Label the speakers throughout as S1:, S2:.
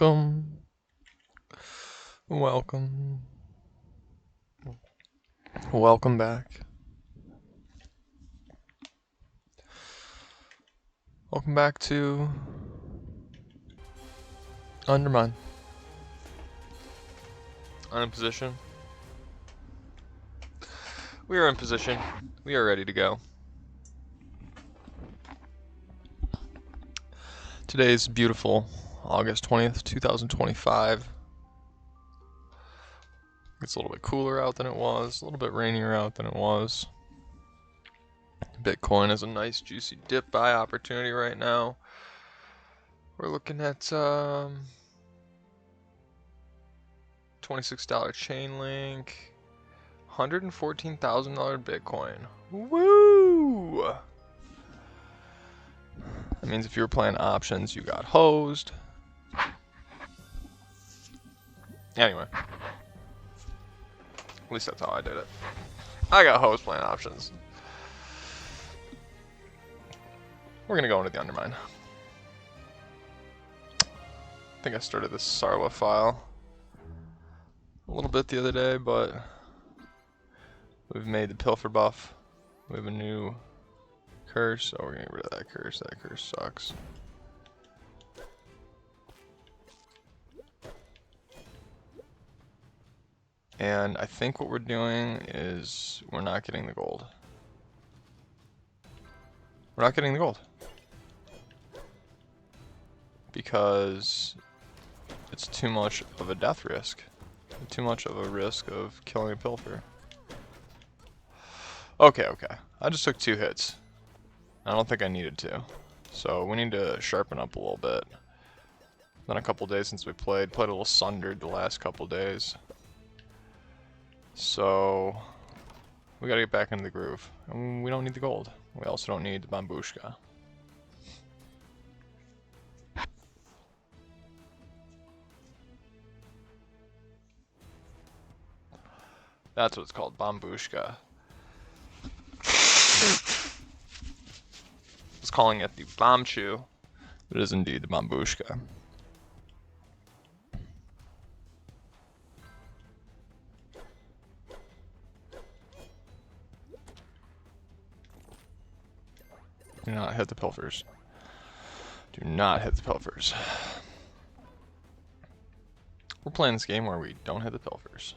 S1: Welcome. Welcome. Welcome back. Welcome back to Undermine. I'm in position. We are in position. We are ready to go. Today's beautiful August 20th, 2025. It's a little bit cooler out than it was, a little bit rainier out than it was. Bitcoin is a nice juicy dip buy opportunity right now. We're looking at $26 chain link, $114,000 Bitcoin. Woo! That means if you were playing options, you got hosed. Anyway. At least that's how I did it. I got hosed playing options. We're gonna go into the Undermine. I think I started this Sarla file a little bit the other day, but we've made the Pilfer buff. We have a new curse, so we're gonna get rid of that curse. That curse sucks. And I think what we're doing is we're not getting the gold. We're not getting the gold. Because it's too much of a death risk. Too much of a risk of killing a Pilfer. Okay. I just took 2 hits. I don't think I needed to. So we need to sharpen up a little bit. Been a couple days since we played. Played a little sundered the last couple days. So we gotta get back into the groove. And we don't need the gold. We also don't need the Bambushka. That's what it's called, Bambushka. I was calling it the Bombchu, but it is indeed the Bambushka. Do not hit the Pilfers. Do not hit the Pilfers. We're playing this game where we don't hit the Pilfers.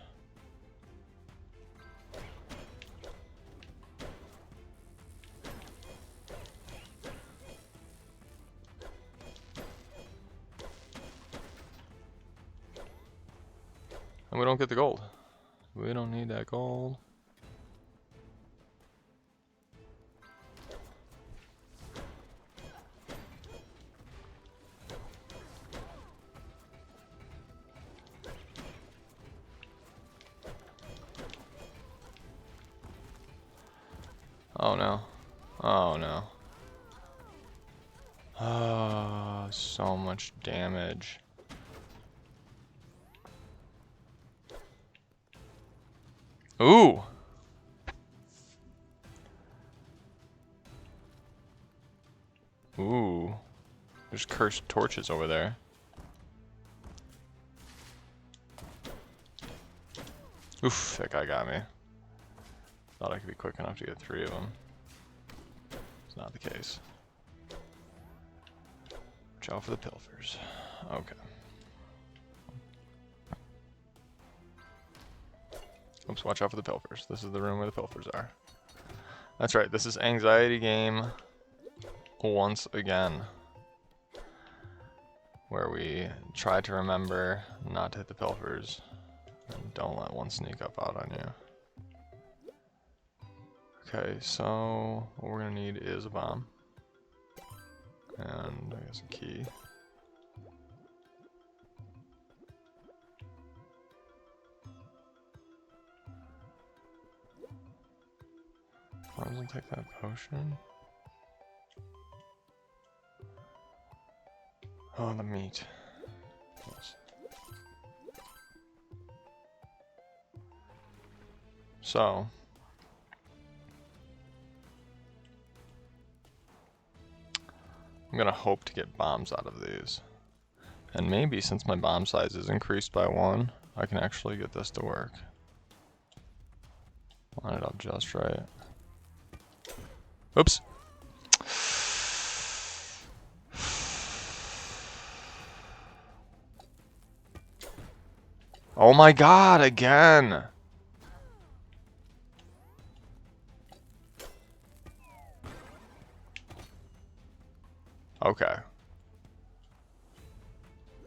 S1: And we don't get the gold. We don't need that gold. Oh no. Oh no. Oh, so much damage. Ooh! Ooh. There's cursed torches over there. Oof, that guy got me. Thought I could be quick enough to get 3 of them. It's not the case. Watch out for the Pilfers. Okay. Oops, watch out for the Pilfers. This is the room where the Pilfers are. That's right, this is anxiety game once again. Where we try to remember not to hit the Pilfers. And don't let one sneak up out on you. Okay, so what we're gonna need is a bomb. And I guess a key. Why doesn't take that potion? Oh, the meat. Yes. So I'm gonna hope to get bombs out of these. And maybe since my bomb size is increased by 1, I can actually get this to work. Line it up just right. Oops. Oh my god, again! Okay.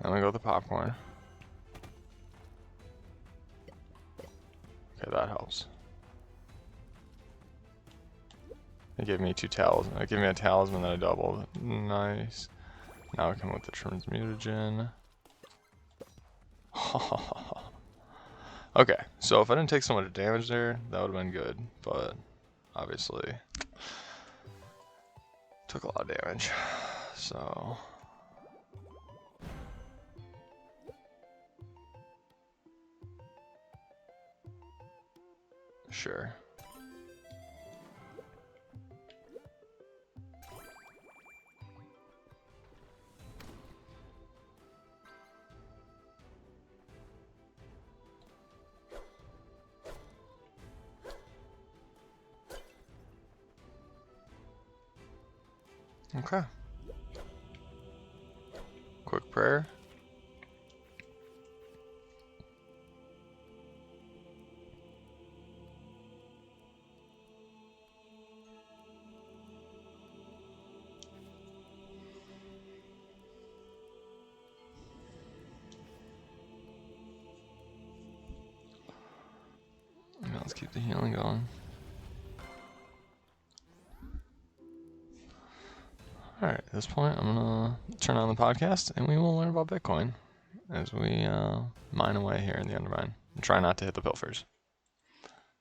S1: Then we go with the popcorn. Okay, that helps. It gave me 2 talismans. It gave me a talisman that I doubled. Nice. Now I come with the transmutagen. Okay, so if I didn't take so much damage there, that would have been good. But obviously, took a lot of damage. So sure. Okay. Quick prayer. Now let's keep the healing going. Alright, at this point, I'm gonna turn on the podcast and we will learn about Bitcoin as we mine away here in the Undermine and try not to hit the pilfers.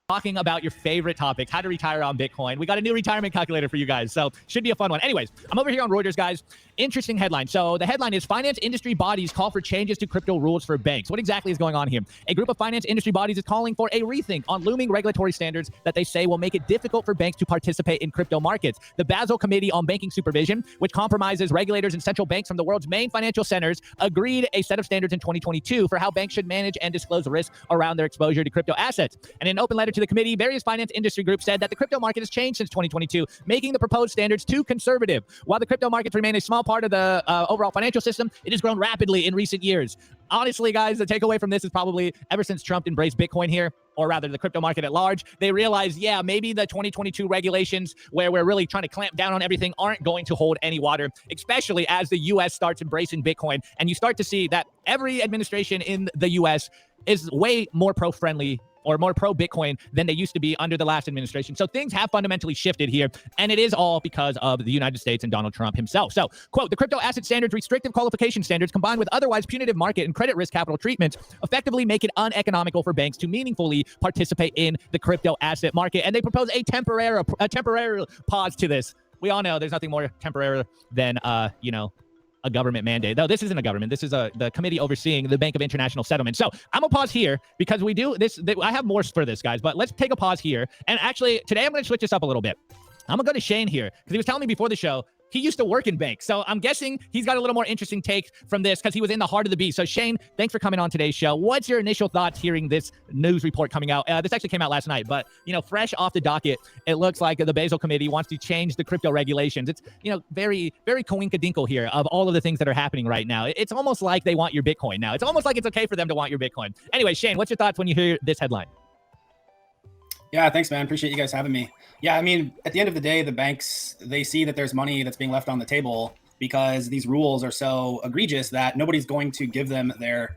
S2: Talking about your favorite topic, how to retire on Bitcoin. We got a new retirement calculator for you guys, so should be a fun one. Anyways, I'm over here on Reuters, guys. Interesting headline. So the headline is finance industry bodies call for changes to crypto rules for banks. What exactly is going on here? A group of finance industry bodies is calling for a rethink on looming regulatory standards that they say will make it difficult for banks to participate in crypto markets. The Basel Committee on Banking Supervision, which compromises regulators and central banks from the world's main financial centers, agreed a set of standards in 2022 for how banks should manage and disclose risk around their exposure to crypto assets. And in an open letter to the committee, various finance industry groups said that the crypto market has changed since 2022, making the proposed standards too conservative. While the crypto markets remain a small part of the overall financial system, it has grown rapidly in recent years. Honestly, guys, the takeaway from this is probably ever since Trump embraced Bitcoin here, or rather the crypto market at large, they realized, yeah, maybe the 2022 regulations where we're really trying to clamp down on everything aren't going to hold any water, especially as the U.S. starts embracing Bitcoin. And you start to see that every administration in the U.S. is way more pro-friendly or more pro-Bitcoin than they used to be under the last administration. So things have fundamentally shifted here, and it is all because of the United States and Donald Trump himself. So, quote, the crypto asset standards, restrictive qualification standards, combined with otherwise punitive market and credit risk capital treatments, effectively make it uneconomical for banks to meaningfully participate in the crypto asset market. And they propose a temporary pause to this. We all know there's nothing more temporary than, a government mandate. Though this isn't a government. This is the committee overseeing the Bank of International Settlements. So I'm going to pause here because we do this. I have more for this, guys, but let's take a pause here. And actually, today I'm going to switch this up a little bit. I'm going to go to Shane here because he was telling me before the show he used to work in banks. So I'm guessing he's got a little more interesting take from this because he was in the heart of the beast. So Shane, thanks for coming on today's show. What's your initial thoughts hearing this news report coming out? This actually came out last night, but, fresh off the docket, it looks like the Basel Committee wants to change the crypto regulations. It's, very, very coinkadinkle here of all of the things that are happening right now. It's almost like they want your Bitcoin now. It's almost like it's okay for them to want your Bitcoin. Anyway, Shane, what's your thoughts when you hear this headline?
S3: Yeah, thanks, man. Appreciate you guys having me. Yeah, I mean, at the end of the day, the banks, they see that there's money that's being left on the table because these rules are so egregious that nobody's going to give them their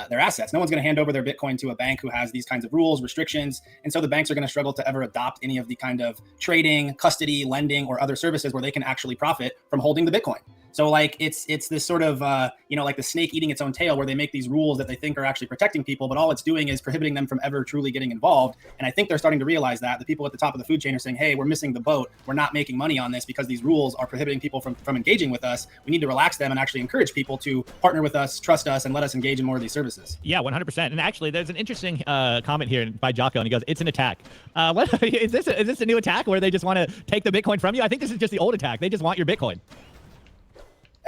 S3: assets. No one's going to hand over their Bitcoin to a bank who has these kinds of rules, restrictions. And so the banks are going to struggle to ever adopt any of the kind of trading, custody, lending, or other services where they can actually profit from holding the Bitcoin. So like it's this sort of, like the snake eating its own tail where they make these rules that they think are actually protecting people, but all it's doing is prohibiting them from ever truly getting involved. And I think they're starting to realize that the people at the top of the food chain are saying, hey, we're missing the boat. We're not making money on this because these rules are prohibiting people from engaging with us. We need to relax them and actually encourage people to partner with us, trust us, and let us engage in more of these services.
S2: Yeah, 100%. And actually, there's an interesting comment here by Jocko, and he goes, it's an attack. What is this a new attack where they just want to take the Bitcoin from you? I think this is just the old attack. They just want your Bitcoin.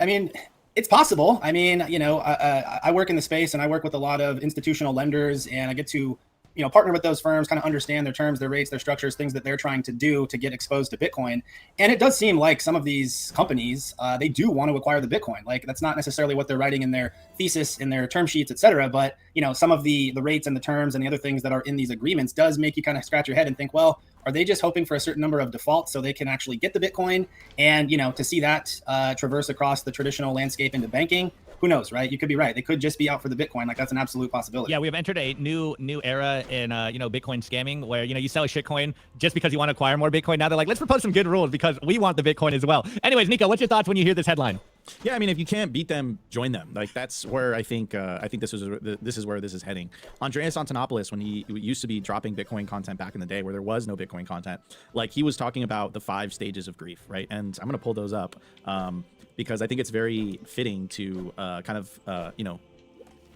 S3: I mean, It's possible. I mean, you know, I work in the space and I work with a lot of institutional lenders, and I get to, you know, partner with those firms, kind of understand their terms, their rates, their structures, things that they're trying to do to get exposed to Bitcoin. And it does seem like some of these companies, they do want to acquire the Bitcoin. Like, that's not necessarily what they're writing in their thesis, in their term sheets, et cetera. But, you know, some of the rates and the terms and the other things that are in these agreements does make you kind of scratch your head and think, well, are they just hoping for a certain number of defaults so they can actually get the Bitcoin? And, you know, to see that traverse across the traditional landscape into banking, who knows, right? You could be right. They could just be out for the Bitcoin. Like, that's an absolute possibility.
S2: Yeah, we have entered a new era in you know, Bitcoin scamming, where, you know, you sell a shitcoin just because you want to acquire more Bitcoin. Now they're like, let's propose some good rules because we want the Bitcoin as well. Anyways, Nico, what's your thoughts when you hear this headline?
S4: Yeah, I mean, if you can't beat them, join them. Like, that's where I think this is where this is heading. Andreas Antonopoulos, when he used to be dropping Bitcoin content back in the day, where there was no Bitcoin content, like, he was talking about the 5 stages of grief, right? And I'm gonna pull those up because I think it's very fitting to kind of you know,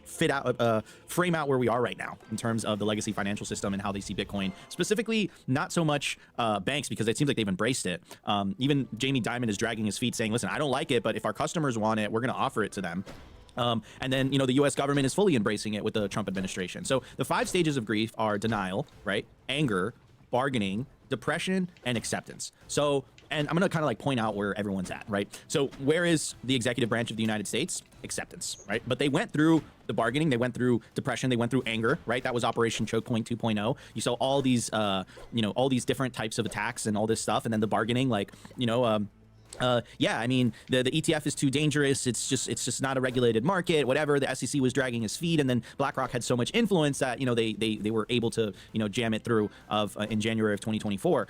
S4: frame out where we are right now in terms of the legacy financial system and how they see Bitcoin, specifically not so much banks, because it seems like they've embraced it. Even Jamie Dimon is dragging his feet saying, listen, I don't like it, but if our customers want it, we're going to offer it to them. And then, you know, the U.S. government is fully embracing it with the Trump administration. So the 5 stages of grief are denial, right? Anger, bargaining, depression, and acceptance. So, and I'm going to kind of like point out where everyone's at, right? So where is the executive branch of the United States? Acceptance, right? But they went through the bargaining, they went through depression, they went through anger, right? That was Operation Choke Point 2.0. You saw all these, you know, all these different types of attacks and all this stuff. And then the bargaining, like, you know, yeah, I mean, the ETF is too dangerous. It's just not a regulated market, whatever. The SEC was dragging his feet, and then BlackRock had so much influence that, you know, they were able to, you know, jam it through in January of 2024.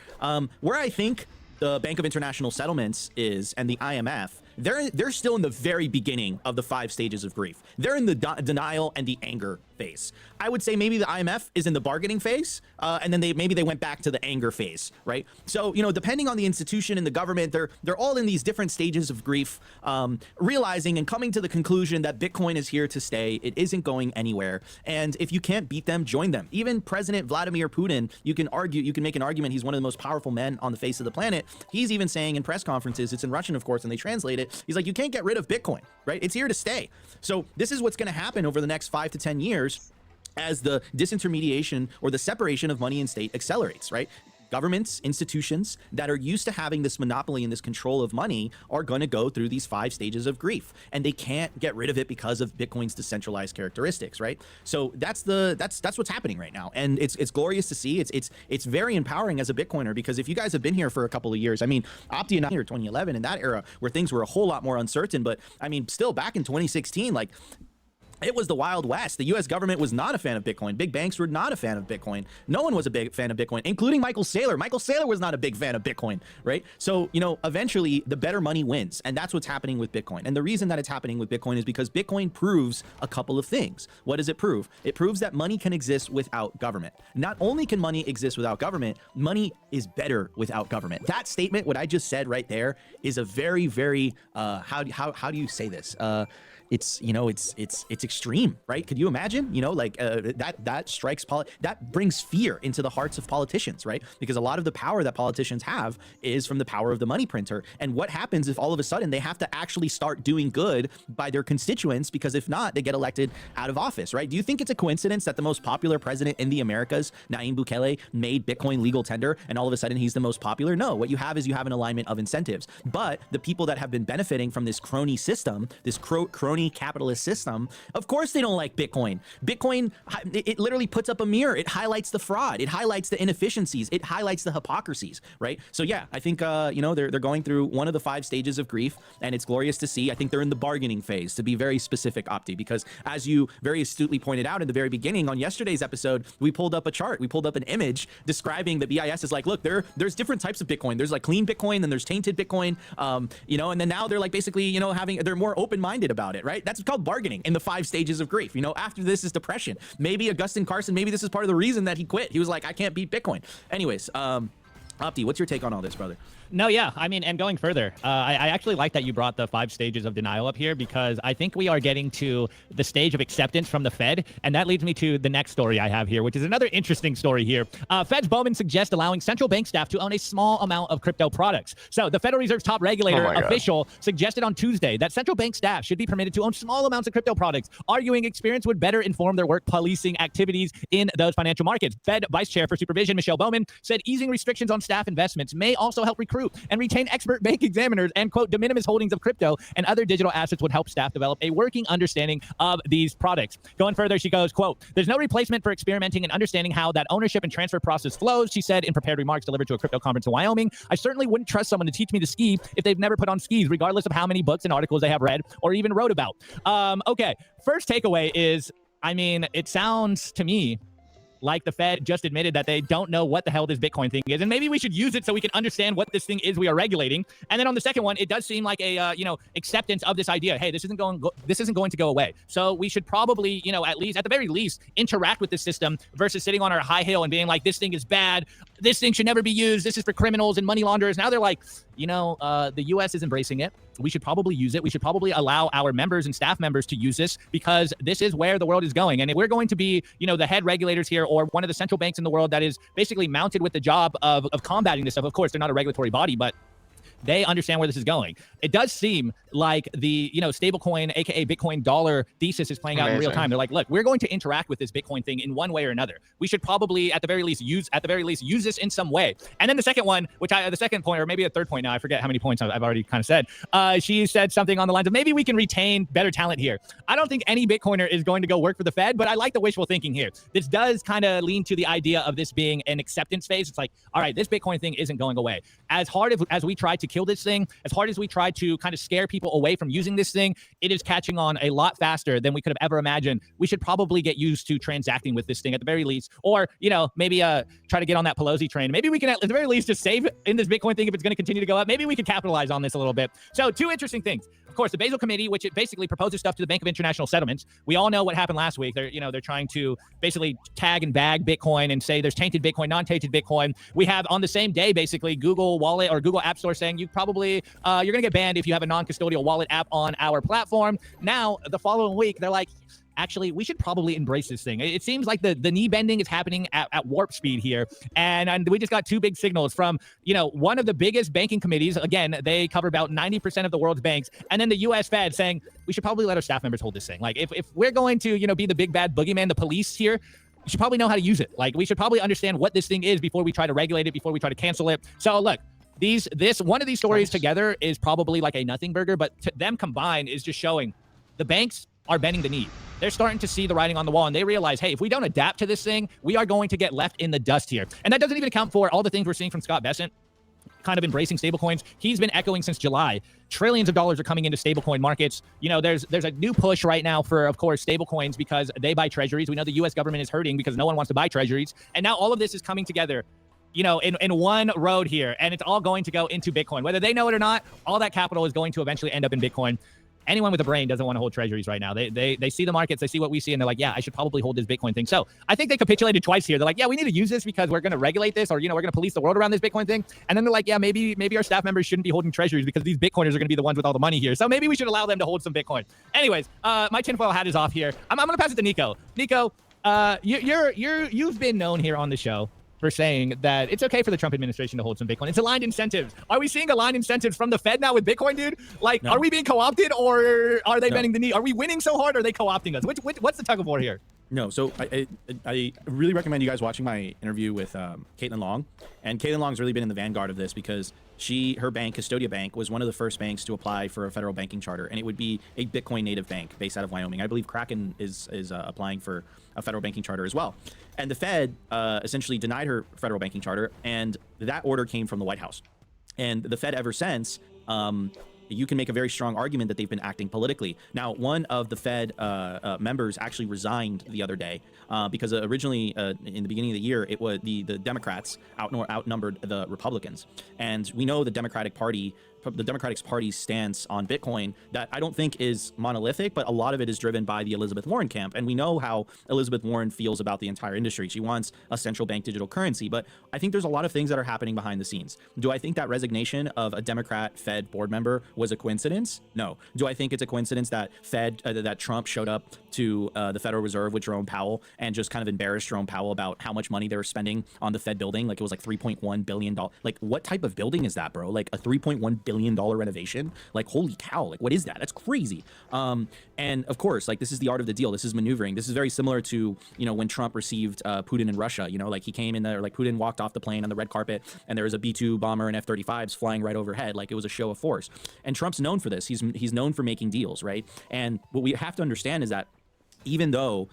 S4: Where I think the Bank of International Settlements is, and the IMF, they're still in the very beginning of the 5 stages of grief. They're in the denial and the anger phase. I would say maybe the IMF is in the bargaining phase, and then maybe they went back to the anger phase, right? So, you know, depending on the institution and the government, they're all in these different stages of grief, realizing and coming to the conclusion that Bitcoin is here to stay. It isn't going anywhere, and if you can't beat them, join them. Even President Vladimir Putin, you can make an argument. He's one of the most powerful men on the face of the planet. He's even saying in press conferences, it's in Russian, of course, and they translate it. He's like, you can't get rid of Bitcoin, right? It's here to stay. So this is what's going to happen over the next 5 to 10 years as the disintermediation or the separation of money and state accelerates, right? Governments, institutions that are used to having this monopoly and this control of money are going to go through these 5 stages of grief, and they can't get rid of it because of Bitcoin's decentralized characteristics, right? So that's what's happening right now, and it's glorious to see. It's very empowering as a Bitcoiner, because if you guys have been here for a couple of years, I mean, Opti and I here 2011 in that era where things were a whole lot more uncertain, but I mean, still back in 2016, like, it was the Wild West. The U.S. government was not a fan of Bitcoin. Big banks were not a fan of Bitcoin. No one was a big fan of Bitcoin, including Michael Saylor. Michael Saylor was not a big fan of Bitcoin, right? So, you know, eventually the better money wins. And that's what's happening with Bitcoin. And the reason that it's happening with Bitcoin is because Bitcoin proves a couple of things. What does it prove? It proves that money can exist without government. Not only can money exist without government, money is better without government. That statement, what I just said right there, is a very, very, how do you say this? It's, you know, it's extreme, right? Could you imagine, you know, like that strikes, that brings fear into the hearts of politicians, right? Because a lot of the power that politicians have is from the power of the money printer. And what happens if all of a sudden they have to actually start doing good by their constituents? Because if not, they get elected out of office, right? Do you think it's a coincidence that the most popular president in the Americas, Nayib Bukele, made Bitcoin legal tender and all of a sudden he's the most popular? No, what you have is you have an alignment of incentives. But the people that have been benefiting from this crony system, this crony capitalist system, of course they don't like Bitcoin. Bitcoin, it literally puts up a mirror. It highlights the fraud. It highlights the inefficiencies. It highlights the hypocrisies, right? So yeah, I think, you know, they're going through one of the 5 stages of grief, and it's glorious to see. I think they're in the bargaining phase, to be very specific, Opti, because as you very astutely pointed out in the very beginning on yesterday's episode, we pulled up a chart. We pulled up an image describing the BIS is like, look, there's different types of Bitcoin. There's like clean Bitcoin, then there's tainted Bitcoin, you know, and then now they're like basically, you know, they're more open-minded about it, right? That's called bargaining in the 5 stages of grief. You know, after this is depression. Maybe Augustin Carson, maybe this is part of the reason that he quit. He was like, I can't beat Bitcoin. Anyways, Opti, what's your take on all this, brother?
S2: No, yeah. I mean, and going further, I actually like that you brought the 5 stages of denial up here, because I think we are getting to the stage of acceptance from the Fed. And that leads me to the next story I have here, which is another interesting story here. Fed's Bowman suggests allowing central bank staff to own a small amount of crypto products. So the Federal Reserve's top regulator official suggested on Tuesday that central bank staff should be permitted to own small amounts of crypto products, arguing experience would better inform their work policing activities in those financial markets. Fed Vice Chair for Supervision, Michelle Bowman, said easing restrictions on staff investments may also help recruit and retain expert bank examiners, and quote, de minimis holdings of crypto and other digital assets would help staff develop a working understanding of these products. Going further, she goes, quote, there's no replacement for experimenting and understanding how that ownership and transfer process flows, she said in prepared remarks delivered to a crypto conference in Wyoming. I certainly wouldn't trust someone to teach me to ski if they've never put on skis, regardless of how many books and articles they have read or even wrote about. Okay, first takeaway is, I mean, it sounds to me like the Fed just admitted that they don't know what the hell this Bitcoin thing is, and maybe we should use it so we can understand what this thing is we are regulating. And then on the second one, it does seem like a acceptance of this idea. Hey, this isn't going to go away. So we should probably, at the very least, interact with the system versus sitting on our high hill and being like, this thing is bad, this thing should never be used, this is for criminals and money launderers. Now they're like, the U.S. is embracing it. We should probably use it. We should probably allow our members and staff members to use this, because this is where the world is going. And if we're going to be, the head regulators here, or one of the central banks in the world that is basically mounted with the job of combating this stuff, of course, they're not a regulatory body, but they understand where this is going. It does seem like the, stablecoin, aka Bitcoin dollar thesis is playing out in real time. They're like, look, we're going to interact with this Bitcoin thing in one way or another. We should probably, at the very least, use this in some way. And then the second one, the second point, or maybe a third point now, I forget how many points I've already kind of said. She said something on the lines of, maybe we can retain better talent here. I don't think any Bitcoiner is going to go work for the Fed, but I like the wishful thinking here. This does kind of lean to the idea of this being an acceptance phase. It's like, all right, this Bitcoin thing isn't going away. As hard as we try to kill this thing, as hard as we try to kind of scare people away from using this thing, it is catching on a lot faster than we could have ever imagined. We should probably get used to transacting with this thing at the very least, or, maybe try to get on that Pelosi train. Maybe we can at the very least just save in this Bitcoin thing if it's going to continue to go up. Maybe we could capitalize on this a little bit. So 2 interesting things. Of course, the Basel Committee, which it basically proposes stuff to the Bank of International Settlements. We all know what happened last week. They're trying to basically tag and bag Bitcoin and say there's tainted Bitcoin, non-tainted Bitcoin. We have on the same day, basically, Google Wallet or Google App Store saying you probably, you're going to get banned if you have a non-custodial wallet app on our platform. Now, the following week, they're like, actually, we should probably embrace this thing. It seems like the knee bending is happening at warp speed here. And we just got 2 big signals from, one of the biggest banking committees. Again, they cover about 90% of the world's banks. And then the U.S. Fed saying, we should probably let our staff members hold this thing. Like, if we're going to, be the big bad boogeyman, the police here, we should probably know how to use it. Like, we should probably understand what this thing is before we try to regulate it, before we try to cancel it. So, look, one of these stories together is probably like a nothing burger, but them combined is just showing the banks are bending the knee. They're starting to see the writing on the wall, and they realize, hey, if we don't adapt to this thing, we are going to get left in the dust here. And that doesn't even account for all the things we're seeing from Scott Bessent, kind of embracing stablecoins. He's been echoing since July. Trillions of dollars are coming into stablecoin markets. There's a new push right now for, of course, stablecoins because they buy treasuries. We know the U.S. government is hurting because no one wants to buy treasuries. And now all of this is coming together, in one road here, and it's all going to go into Bitcoin. Whether they know it or not, all that capital is going to eventually end up in Bitcoin. Anyone with a brain doesn't want to hold treasuries right now. They see the markets, they see what we see, and they're like, yeah, I should probably hold this Bitcoin thing. So I think they capitulated twice here. They're like, yeah, we need to use this because we're going to regulate this, or, we're going to police the world around this Bitcoin thing. And then they're like, yeah, maybe our staff members shouldn't be holding treasuries because these Bitcoiners are going to be the ones with all the money here. So maybe we should allow them to hold some Bitcoin. Anyways, my tinfoil hat is off here. I'm going to pass it to Nico. Nico, you've been known here on the show for saying that it's okay for the Trump administration to hold some Bitcoin. It's aligned incentives. Are we seeing aligned incentives from the Fed now with Bitcoin, dude? Like, no. Are we being co-opted, or are they bending the knee? Are we winning so hard, or are they co-opting us? What's the tug of war here?
S4: No, so I really recommend you guys watching my interview with Caitlin Long. And Caitlin Long's really been in the vanguard of this because her bank, Custodia Bank, was one of the first banks to apply for a federal banking charter, and it would be a Bitcoin native bank based out of Wyoming. I believe Kraken is applying for a federal banking charter as well. And the Fed essentially denied her federal banking charter, and that order came from the White House. And the Fed ever since, you can make a very strong argument that they've been acting politically. Now, one of the Fed members actually resigned the other day because originally in the beginning of the year, it was the Democrats outnumbered the Republicans. And we know the Democratic Party Democratic Party's stance on Bitcoin that I don't think is monolithic, but a lot of it is driven by the Elizabeth Warren camp. And we know how Elizabeth Warren feels about the entire industry. She wants a central bank digital currency, but I think there's a lot of things that are happening behind the scenes. Do I think that resignation of a Democrat Fed board member was a coincidence? No. Do I think it's a coincidence that that Trump showed up to the Federal Reserve with Jerome Powell and just kind of embarrassed Jerome Powell about how much money they were spending on the Fed building? Like it was like $3.1 billion. Like what type of building is that, bro? Like a $3.1 billion renovation? Like holy cow, like what is that? That's crazy. And of course, like this is the art of the deal. This is maneuvering. This is very similar to, you know, when Trump received Putin in Russia, you know, like he came in there, like Putin walked off the plane on the red carpet and there was a B-2 bomber and F-35s flying right overhead. Like it was a show of force. And Trump's known for this. He's known for making deals, right? And what we have to understand is that even though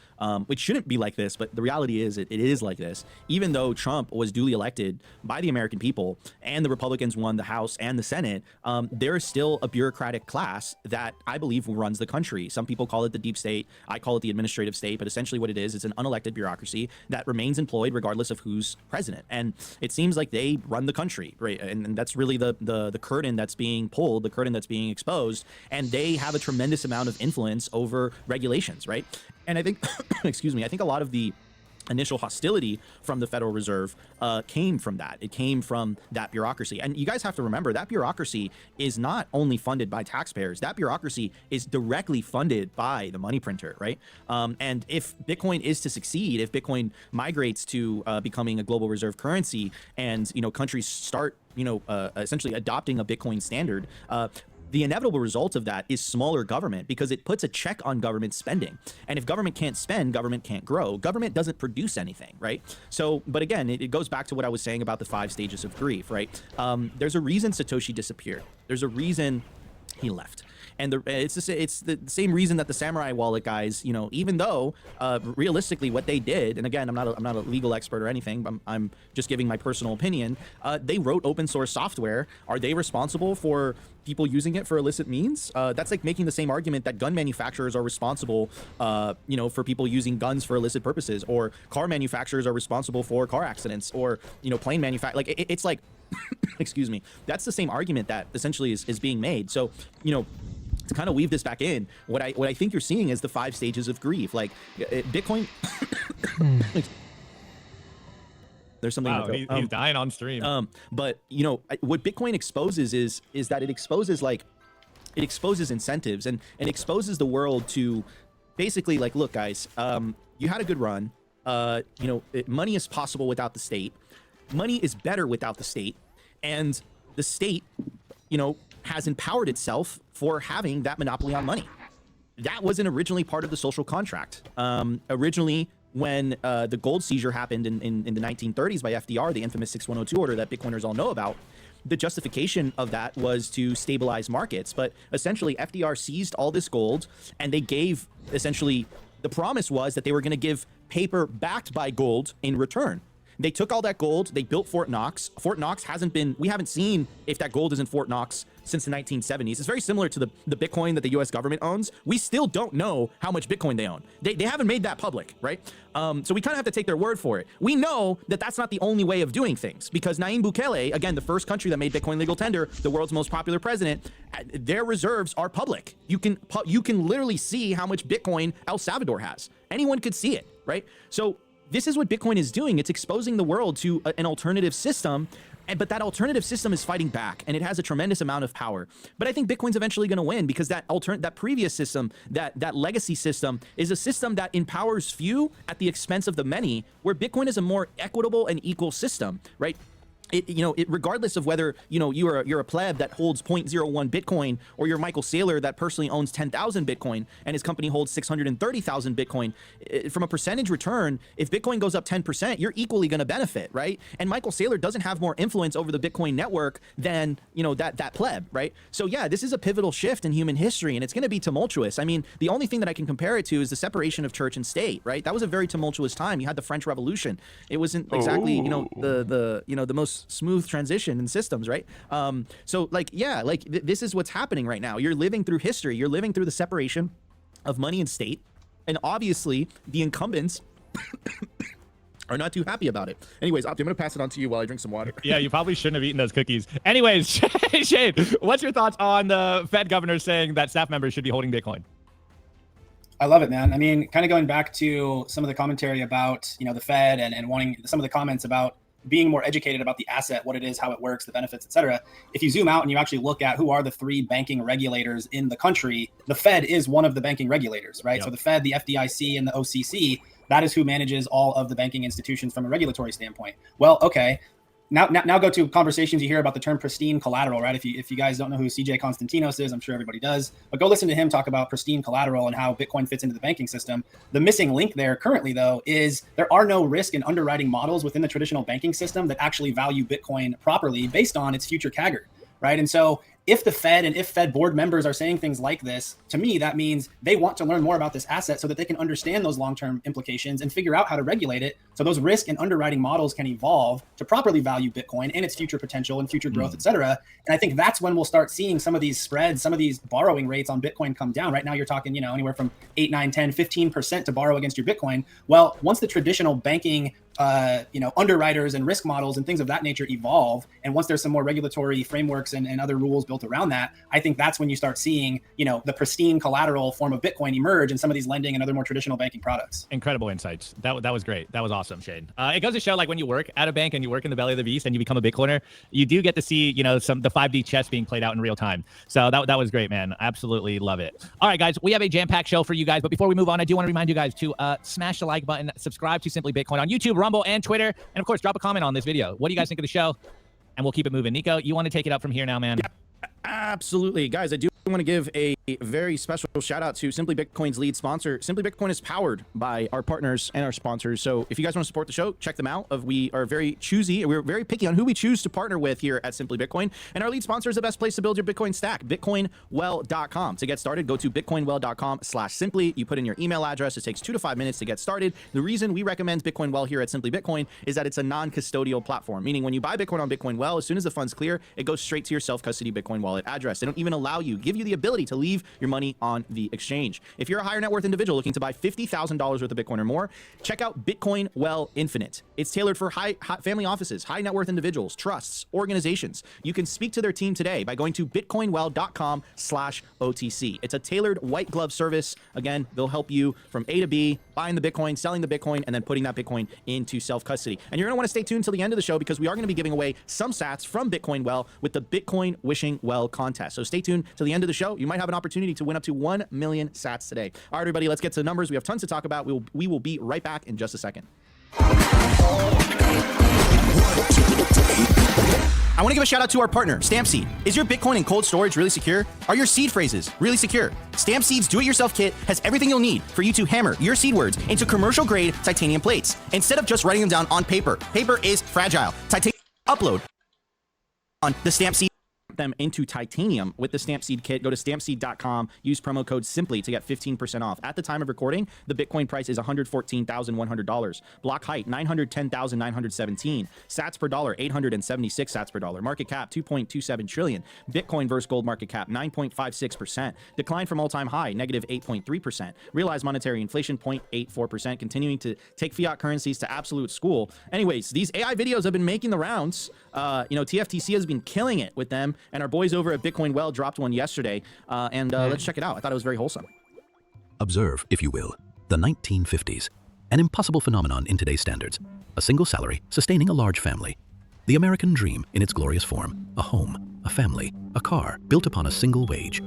S4: it shouldn't be like this, but the reality is it is like this. Even though Trump was duly elected by the American people and the Republicans won the House and the Senate, there is still a bureaucratic class that I believe runs the country. Some people call it the deep state. I call it the administrative state. But essentially what it is, it's an unelected bureaucracy that remains employed regardless of who's president. And it seems like they run the country, right? And that's really the curtain that's being pulled, the curtain that's being exposed. And they have a tremendous amount of influence over regulations, right? And I think, excuse me, I think a lot of the initial hostility from the Federal Reserve came from that. It came from that bureaucracy. And you guys have to remember that bureaucracy is not only funded by taxpayers. That bureaucracy is directly funded by the money printer, right? And if Bitcoin is to succeed, if Bitcoin migrates to becoming a global reserve currency and, you know, countries start, you know, essentially adopting a Bitcoin standard, the inevitable result of that is smaller government because it puts a check on government spending. And if government can't spend, government can't grow. Government doesn't produce anything, right? So, but again, it goes back to what I was saying about the 5 stages of grief, right? There's a reason Satoshi disappeared. There's a reason he left. And it's the same reason that the Samurai Wallet guys, you know, even though realistically what they did, and again, I'm not a legal expert or anything, I'm just giving my personal opinion. They wrote open source software. Are they responsible for people using it for illicit means? That's like making the same argument that gun manufacturers are responsible, you know, for people using guns for illicit purposes, or car manufacturers are responsible for car accidents, or, you know, plane manufacturers. Like it's like, excuse me, that's the same argument that essentially is being made. So, you know, to kind of weave this back in, what I think you're seeing is the 5 stages of grief. Like Bitcoin. There's something.
S2: Wow, he's dying on stream.
S4: But you know what Bitcoin exposes is that it exposes incentives and exposes the world to basically like, look, guys, you had a good run. You know, money is possible without the state. Money is better without the state, and the state, you know, has empowered itself for having that monopoly on money. That wasn't originally part of the social contract. Originally, when the gold seizure happened in the 1930s by FDR, the infamous 6102 order that Bitcoiners all know about, the justification of that was to stabilize markets. But essentially, FDR seized all this gold, and they gave, essentially, the promise was that they were going to give paper backed by gold in return. They took all that gold, they built Fort Knox. Fort Knox we haven't seen if that gold is in Fort Knox since the 1970s. It's very similar to the Bitcoin that the US government owns. We still don't know how much Bitcoin they own. They haven't made that public, right? So we kind of have to take their word for it. We know that that's not the only way of doing things, because Nayib Bukele, again, the first country that made Bitcoin legal tender, the world's most popular president, their reserves are public. You can literally see how much Bitcoin El Salvador has. Anyone could see it, right? So this is what Bitcoin is doing. It's exposing the world to an alternative system, but that alternative system is fighting back, and it has a tremendous amount of power. But I think Bitcoin's eventually going to win, because that previous system, that legacy system, is a system that empowers few at the expense of the many, where Bitcoin is a more equitable and equal system, right? Regardless of whether, you know, you're a pleb that holds 0.01 Bitcoin, or you're Michael Saylor that personally owns 10,000 Bitcoin and his company holds 630,000 Bitcoin, from a percentage return, if Bitcoin goes up 10%, you're equally going to benefit, right? And Michael Saylor doesn't have more influence over the Bitcoin network than, you know, that pleb, right? So yeah, this is a pivotal shift in human history, and it's going to be tumultuous. I mean, the only thing that I can compare it to is the separation of church and state, right? That was a very tumultuous time. You had the French Revolution. It wasn't exactly, you know, the most smooth transition in systems, right? So like, yeah, like this is what's happening right now. You're living through history. You're living through the separation of money and state. And obviously the incumbents are not too happy about it. Anyways, Opti, I'm going to pass it on to you while I drink some water.
S2: Yeah, you probably shouldn't have eaten those cookies. Anyways, Shane, what's your thoughts on the Fed governor saying that staff members should be holding Bitcoin?
S3: I love it, man. I mean, kind of going back to some of the commentary about, the Fed and wanting some of the comments about being more educated about the asset, what it is, how it works, the benefits, et cetera. If you zoom out and you actually look at who are the 3 banking regulators in the country, the Fed is one of the banking regulators, right?
S2: Yep.
S3: So the Fed, the FDIC, and the OCC, that is who manages all of the banking institutions from a regulatory standpoint. Well, okay. Now go to conversations you hear about the term pristine collateral, right? If you guys don't know who CJ Konstantinos is, I'm sure everybody does, but go listen to him talk about pristine collateral and how Bitcoin fits into the banking system. The missing link there currently, though, is there are no risk and underwriting models within the traditional banking system that actually value Bitcoin properly based on its future CAGR, right? And so if the Fed and if Fed board members are saying things like this, to me, that means they want to learn more about this asset so that they can understand those long-term implications and figure out how to regulate it so those risk and underwriting models can evolve to properly value Bitcoin and its future potential and future growth, et cetera. And I think that's when we'll start seeing some of these spreads, some of these borrowing rates on Bitcoin come down. Right now, you're talking, anywhere from 8, 9, 10, 15% to borrow against your Bitcoin. Well, once the traditional banking underwriters and risk models and things of that nature evolve, and once there's some more regulatory frameworks and other rules built around that, I think that's when you start seeing, the pristine collateral form of Bitcoin emerge in some of these lending and other more traditional banking products.
S2: Incredible insights. That was great. That was awesome, Shane. It goes to show, like, when you work at a bank and you work in the belly of the beast and you become a Bitcoiner, you do get to see, the 5D chess being played out in real time. So that was great, man. Absolutely love it. All right, guys, we have a jam-packed show for you guys, but before we move on, I do want to remind you guys to smash the like button, subscribe to Simply Bitcoin on YouTube, Rumble, and Twitter, and of course, drop a comment on this video. What do you guys think of the show? And we'll keep it moving. Nico, you want to take it up from here now, man?
S4: Yeah, absolutely. Guys, I do want to give a very special shout out to Simply Bitcoin's lead sponsor. Simply Bitcoin is powered by our partners and our sponsors. So if you guys want to support the show, check them out. We are very choosy. We're very picky on who we choose to partner with here at Simply Bitcoin. And our lead sponsor is the best place to build your Bitcoin stack, bitcoinwell.com. To get started, go to bitcoinwell.com/simply. You put in your email address. It takes 2 to 5 minutes to get started. The reason we recommend Bitcoin Well here at Simply Bitcoin is that it's a non-custodial platform, meaning when you buy Bitcoin on Bitcoin Well, as soon as the funds clear, it goes straight to your self-custody Bitcoin wallet address. They don't even give you the ability to leave your money on the exchange. If you're a higher net worth individual looking to buy $50,000 worth of Bitcoin or more, check out Bitcoin Well Infinite. It's tailored for high family offices, high net worth individuals, trusts, organizations. You can speak to their team today by going to bitcoinwell.com/OTC. It's a tailored white glove service. Again, they'll help you from A to B, buying the Bitcoin, selling the Bitcoin, and then putting that Bitcoin into self-custody. And you're going to want to stay tuned till the end of the show because we are going to be giving away some sats from Bitcoin Well with the Bitcoin Wishing Well contest. So stay tuned till the end of the show. You might have an opportunity to win up to 1 million sats today. All right, everybody, let's get to the numbers. We have tons to talk about. We will be right back in just a second. I want to give a shout out to our partner, Stampseed. Is your Bitcoin in cold storage really secure? Are your seed phrases really secure? Stampseed's do-it-yourself kit has everything you'll need for you to hammer your seed words into commercial-grade titanium plates. Instead of just writing them down on paper, paper is fragile. Titanium upload on the Stampseed them into titanium with the Stampseed kit. Go to stampseed.com, use promo code SIMPLY to get 15% off. At the time of recording, the Bitcoin price is $114,100. Block height, 910,917. Sats per dollar, 876 sats per dollar. Market cap, 2.27 trillion. Bitcoin versus gold market cap, 9.56%. Decline from all-time high, negative 8.3%. Realized monetary inflation, 0.84%. Continuing to take fiat currencies to absolute school. Anyways, these AI videos have been making the rounds. TFTC has been killing it with them. And our boys over at Bitcoin Well dropped one yesterday. Let's check it out. I thought it was very wholesome.
S5: Observe, if you will, the 1950s. An impossible phenomenon in today's standards. A single salary sustaining a large family. The American dream in its glorious form. A home, a family, a car built upon a single wage.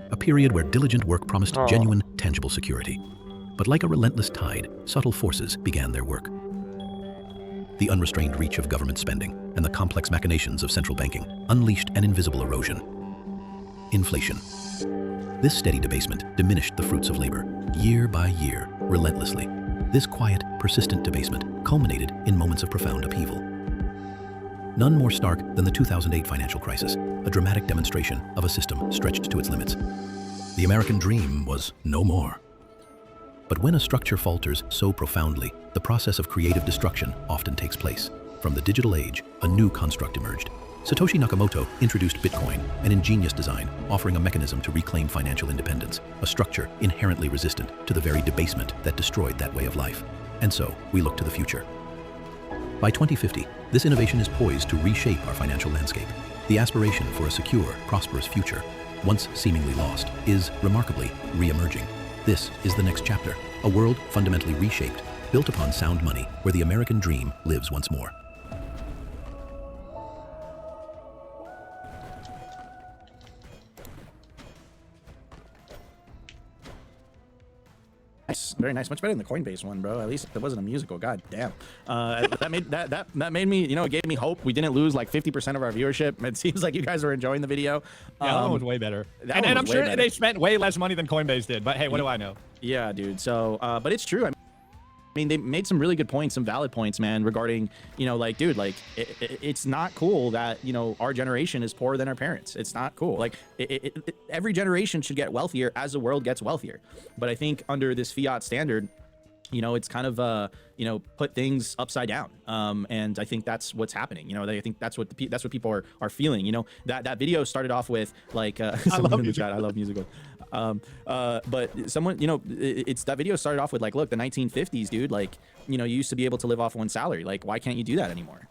S5: A period where diligent work promised genuine, tangible security. But like a relentless tide, subtle forces began their work. The unrestrained reach of government spending and the complex machinations of central banking unleashed an invisible erosion. Inflation. This steady debasement diminished the fruits of labor, year by year, relentlessly. This quiet, persistent debasement culminated in moments of profound upheaval. None more stark than the 2008 financial crisis, a dramatic demonstration of a system stretched to its limits. The American dream was no more. But when a structure falters so profoundly, the process of creative destruction often takes place. From the digital age, a new construct emerged. Satoshi Nakamoto introduced Bitcoin, an ingenious design offering a mechanism to reclaim financial independence, a structure inherently resistant to the very debasement that destroyed that way of life. And so, we look to the future. By 2050, this innovation is poised to reshape our financial landscape. The aspiration for a secure, prosperous future, once seemingly lost, is remarkably re-emerging. This is the next chapter, a world fundamentally reshaped, built upon sound money, where the American dream lives once more.
S4: Nice, very nice. Much better than the Coinbase one, bro. At least it wasn't a musical. God damn. That made me, you know, it gave me hope. We didn't lose like 50% of our viewership. It seems like you guys are enjoying the video.
S2: Yeah, that one was way better. And I'm sure they spent way less money than Coinbase did. But hey, what do I know?
S4: Yeah, dude. So, but it's true. I mean, they made some really good points, some valid points, man, regarding, you know, like, dude, like, it's not cool that, you know, our generation is poorer than our parents. It's not cool. Like, every generation should get wealthier as the world gets wealthier. But I think under this fiat standard, you know, it's kind of, you know, put things upside down. And I think that's what's happening. You know, I think that's what people are feeling. You know, that video started off with like, someone in the chat, I love musicals. But someone, you know, it's that video started off with like, look, the 1950s, dude, like, you know, you used to be able to live off one salary. Like, why can't you do that anymore?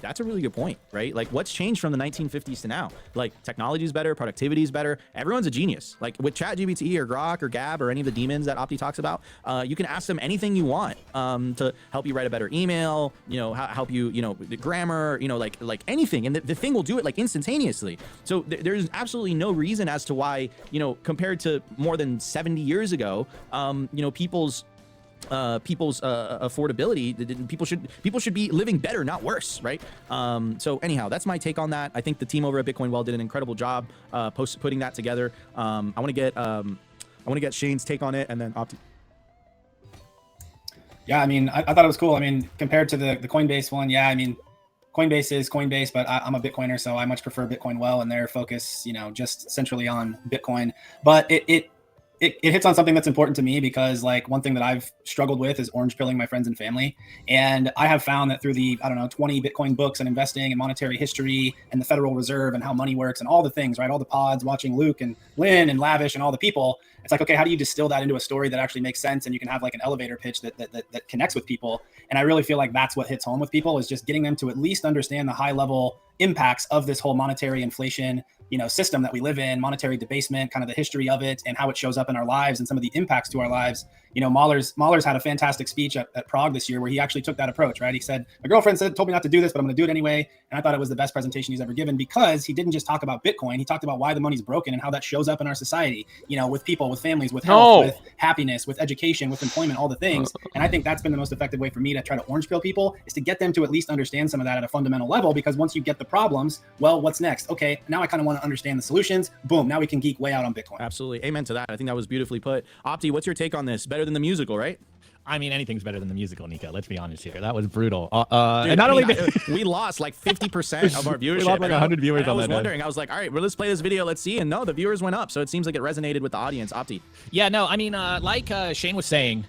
S4: That's a really good point, right? Like, what's changed from the 1950s to now? Like, technology is better, productivity is better. Everyone's a genius. Like with ChatGPT or Grok or Gab or any of the demons that Opti talks about, you can ask them anything you want to help you write a better email, you know, help you, you know, the grammar, you know, like anything. And the thing will do it like instantaneously. So there's absolutely no reason as to why, you know, compared to more than 70 years ago, you know, people's affordability, people should be living better, not worse, right? So anyhow, that's my take on that. I think the team over at Bitcoin Well did an incredible job putting that together. I want to get Shane's take on it, and then Opti.
S3: Yeah, I mean, I thought it was cool. I mean, compared to the Coinbase one, yeah, I mean, Coinbase is Coinbase, but I'm a Bitcoiner, so I much prefer Bitcoin Well and their focus, you know, just centrally on Bitcoin. But it hits on something that's important to me, because like one thing that I've struggled with is orange pilling my friends and family. And I have found that through the, I don't know, 20 Bitcoin books and investing and monetary history and the Federal Reserve and how money works and all the things, right? All the pods, watching Luke and Lynn and Lavish and all the people. It's like, okay, how do you distill that into a story that actually makes sense and you can have like an elevator pitch that connects with people? And I really feel like that's what hits home with people, is just getting them to at least understand the high level impacts of this whole monetary inflation, you know, system that we live in, monetary debasement, kind of the history of it and how it shows up in our lives and some of the impacts to our lives. You know, Mahler's had a fantastic speech at Prague this year where he actually took that approach, right? He said, my girlfriend told me not to do this, but I'm going to do it anyway. And I thought it was the best presentation he's ever given, because he didn't just talk about Bitcoin. He talked about why the money's broken and how that shows up in our society, you know, with people, with families, with health, with happiness, with education, with employment, all the things. And I think that's been the most effective way for me to try to orange pill people, is to get them to at least understand some of that at a fundamental level. Because once you get the problems, well, what's next? Okay, now I kind of want to understand the solutions. Boom, now we can geek way out on Bitcoin.
S4: Absolutely. Amen to that. I think that was beautifully put. Opti, what's your take on this? Better than the musical, right?
S2: I mean, anything's better than the musical, Nico. Let's be honest here. That was brutal.
S4: Dude,
S2: and not only
S4: we lost like 50% of our viewership.
S2: We lost like 100 viewers on that.
S4: I was wondering. I was like, all right, well, let's play this video. Let's see. And no, the viewers went up. So it seems like it resonated with the audience. Opti.
S2: Yeah, no, I mean, like Shane was saying,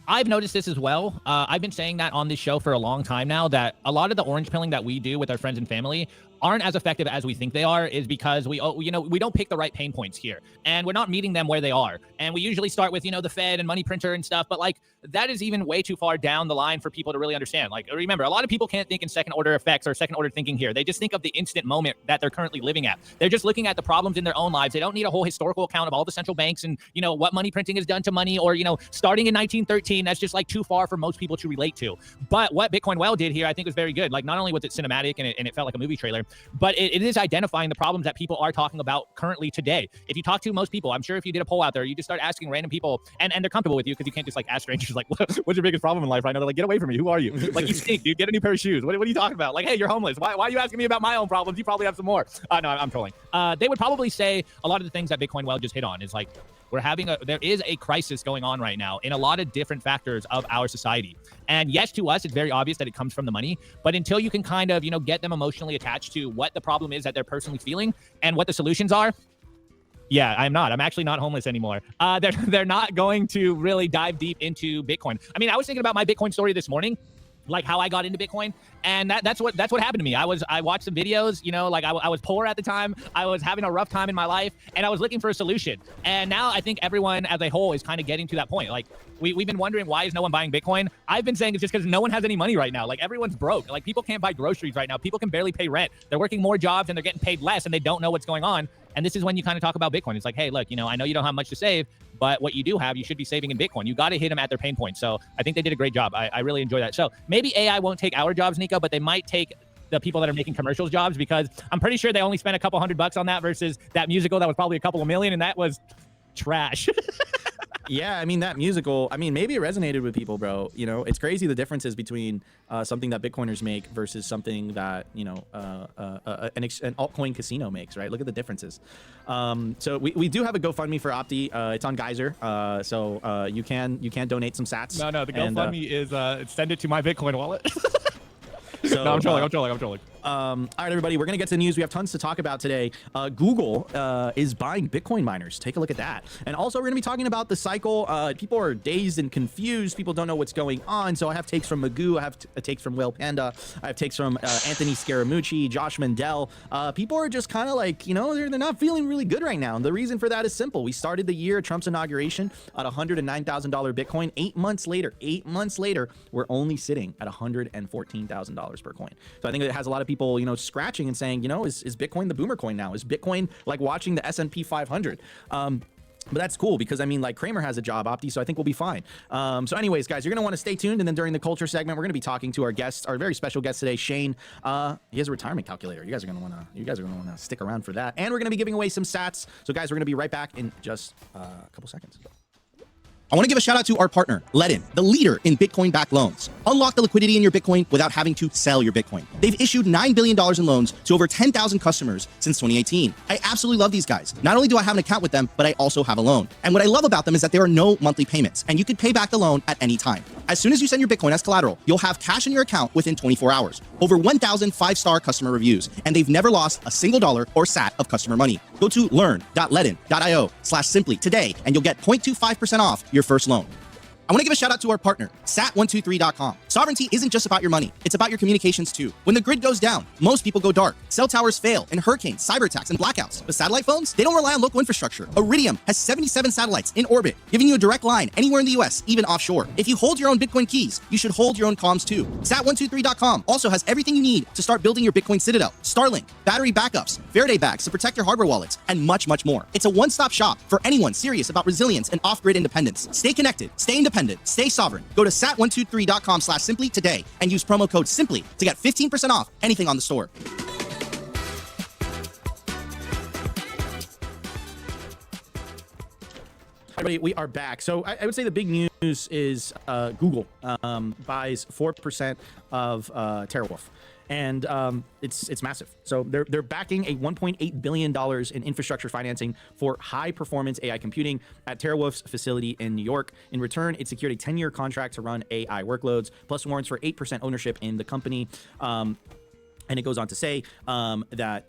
S2: I've noticed this as well. I've been saying that on this show for a long time now, that a lot of the orange pilling that we do with our friends and family aren't as effective as we think they are, is because we don't pick the right pain points here, and we're not meeting them where they are. And we usually start with, you know, the Fed and money printer and stuff, but like that is even way too far down the line for people to really understand. Like, remember, a lot of people can't think in second order effects or second order thinking here. They just think of the instant moment that they're currently living at. They're just looking at the problems in their own lives. They don't need a whole historical account of all the central banks and, you know, what money printing has done to money, or, you know, starting in 1913. That's just like too far for most people to relate to. But what Bitcoin Well did here, I think, was very good. Like, not only was it cinematic and it felt like a movie trailer, but it is identifying the problems that people are talking about currently today. If you talk to most people, I'm sure if you did a poll out there, you just start asking random people, and they're comfortable with you, because you can't just like ask strangers like, what's your biggest problem in life right now? They're like, get away from me. Who are you? Like, you stink, dude. Get a new pair of shoes. What are you talking about? Like, hey, you're homeless. Why are you asking me about my own problems? You probably have some more. No, I'm trolling. They would probably say a lot of the things that Bitcoin Well just hit on is like, there is a crisis going on right now in a lot of different factors of our society. And yes, to us, it's very obvious that it comes from the money. But until you can kind of, you know, get them emotionally attached to what the problem is that they're personally feeling and what the solutions are, yeah, I'm actually not homeless anymore. They're not going to really dive deep into Bitcoin. I mean, I was thinking about my Bitcoin story this morning. like how I got into Bitcoin, and that's what happened to me. I watched some videos, you know, like I was poor at the time, I was having a rough time in my life, and I was looking for a solution. And now I think everyone as a whole is kind of getting to that point. Like we've been wondering, why is no one buying Bitcoin? I've been saying it's just because no one has any money right now. Like everyone's broke. Like people can't buy groceries right now. People can barely pay rent. They're working more jobs and they're getting paid less, and they don't know what's going on. And this is when you kind of talk about Bitcoin. It's like, hey, look, you know, I know you don't have much to save, but what you do have, you should be saving in Bitcoin. You got to hit them at their pain points. So I think they did a great job. I really enjoy that. So maybe AI won't take our jobs, Nico, but they might take the people that are making commercials jobs, because I'm pretty sure they only spent a couple $100 on that versus that musical that was probably a couple of million, and that was trash.
S4: Yeah, I mean, that musical, I mean, maybe it resonated with people, bro. You know, it's crazy the differences between something that Bitcoiners make versus something that, you know, an altcoin casino makes, right? Look at the differences. So we do have a GoFundMe for Opti. It's on Geyser. So you can donate some sats.
S2: No, the GoFundMe is send it to my Bitcoin wallet.
S4: So,
S2: no, I'm trolling.
S4: All right, everybody, we're going to get to the news. We have tons to talk about today. Google is buying Bitcoin miners. Take a look at that. And also, we're going to be talking about the cycle. People are dazed and confused. People don't know what's going on. So I have takes from Magoo. I have takes from Whale Panda. I have takes from Anthony Scaramucci, Josh Mandel. People are just kind of like, you know, they're not feeling really good right now. And the reason for that is simple. We started the year, Trump's inauguration, at $109,000 Bitcoin. 8 months later, we're only sitting at $114,000 per coin. So I think it has a lot of people, you know, scratching and saying, you know, is Bitcoin the boomer coin now? Is Bitcoin like watching the S&P 500? But that's cool because, I mean, like Kramer has a job, Opti, so I think we'll be fine. So anyways, guys, you're going to want to stay tuned. And then during the culture segment, we're going to be talking to our guest, our very special guest today, Shane. He has a retirement calculator. You guys are going to want to stick around for that. And we're going to be giving away some sats. So guys, we're going to be right back in just a couple seconds.
S6: I want to give a shout out to our partner, Ledn, the leader in Bitcoin-backed loans. Unlock the liquidity in your Bitcoin without having to sell your Bitcoin. They've issued $9 billion in loans to over 10,000 customers since 2018. I absolutely love these guys. Not only do I have an account with them, but I also have a loan. And what I love about them is that there are no monthly payments, and you can pay back the loan at any time. As soon as you send your Bitcoin as collateral, you'll have cash in your account within 24 hours. Over 1,000 5-star customer reviews, and they've never lost a single dollar or sat of customer money. Go to learn.ledn.io/simply today, and you'll get 0.25% off your first loan. I want to give a shout out to our partner, Sat123.com. Sovereignty isn't just about your money, it's about your communications too. When the grid goes down, most people go dark. Cell towers fail in hurricanes, cyber attacks, and blackouts. But satellite phones, they don't rely on local infrastructure. Iridium has 77 satellites in orbit, giving you a direct line anywhere in the US, even offshore. If you hold your own Bitcoin keys, you should hold your own comms too. Sat123.com also has everything you need to start building your Bitcoin citadel, Starlink, battery backups, Faraday bags to protect your hardware wallets, and much, much more. It's a one-stop shop for anyone serious about resilience and off-grid independence. Stay connected, stay independent, stay sovereign. Go to sat123.com/simply today and use promo code SIMPLY to get 15% off anything on the store.
S4: Everybody, we are back. So I would say the big news is Google buys 4% of TeraWulf. And it's massive. So they're backing a $1.8 billion in infrastructure financing for high-performance AI computing at TeraWulf's facility in New York. In return, it secured a 10-year contract to run AI workloads, plus warrants for 8% ownership in the company. And it goes on to say that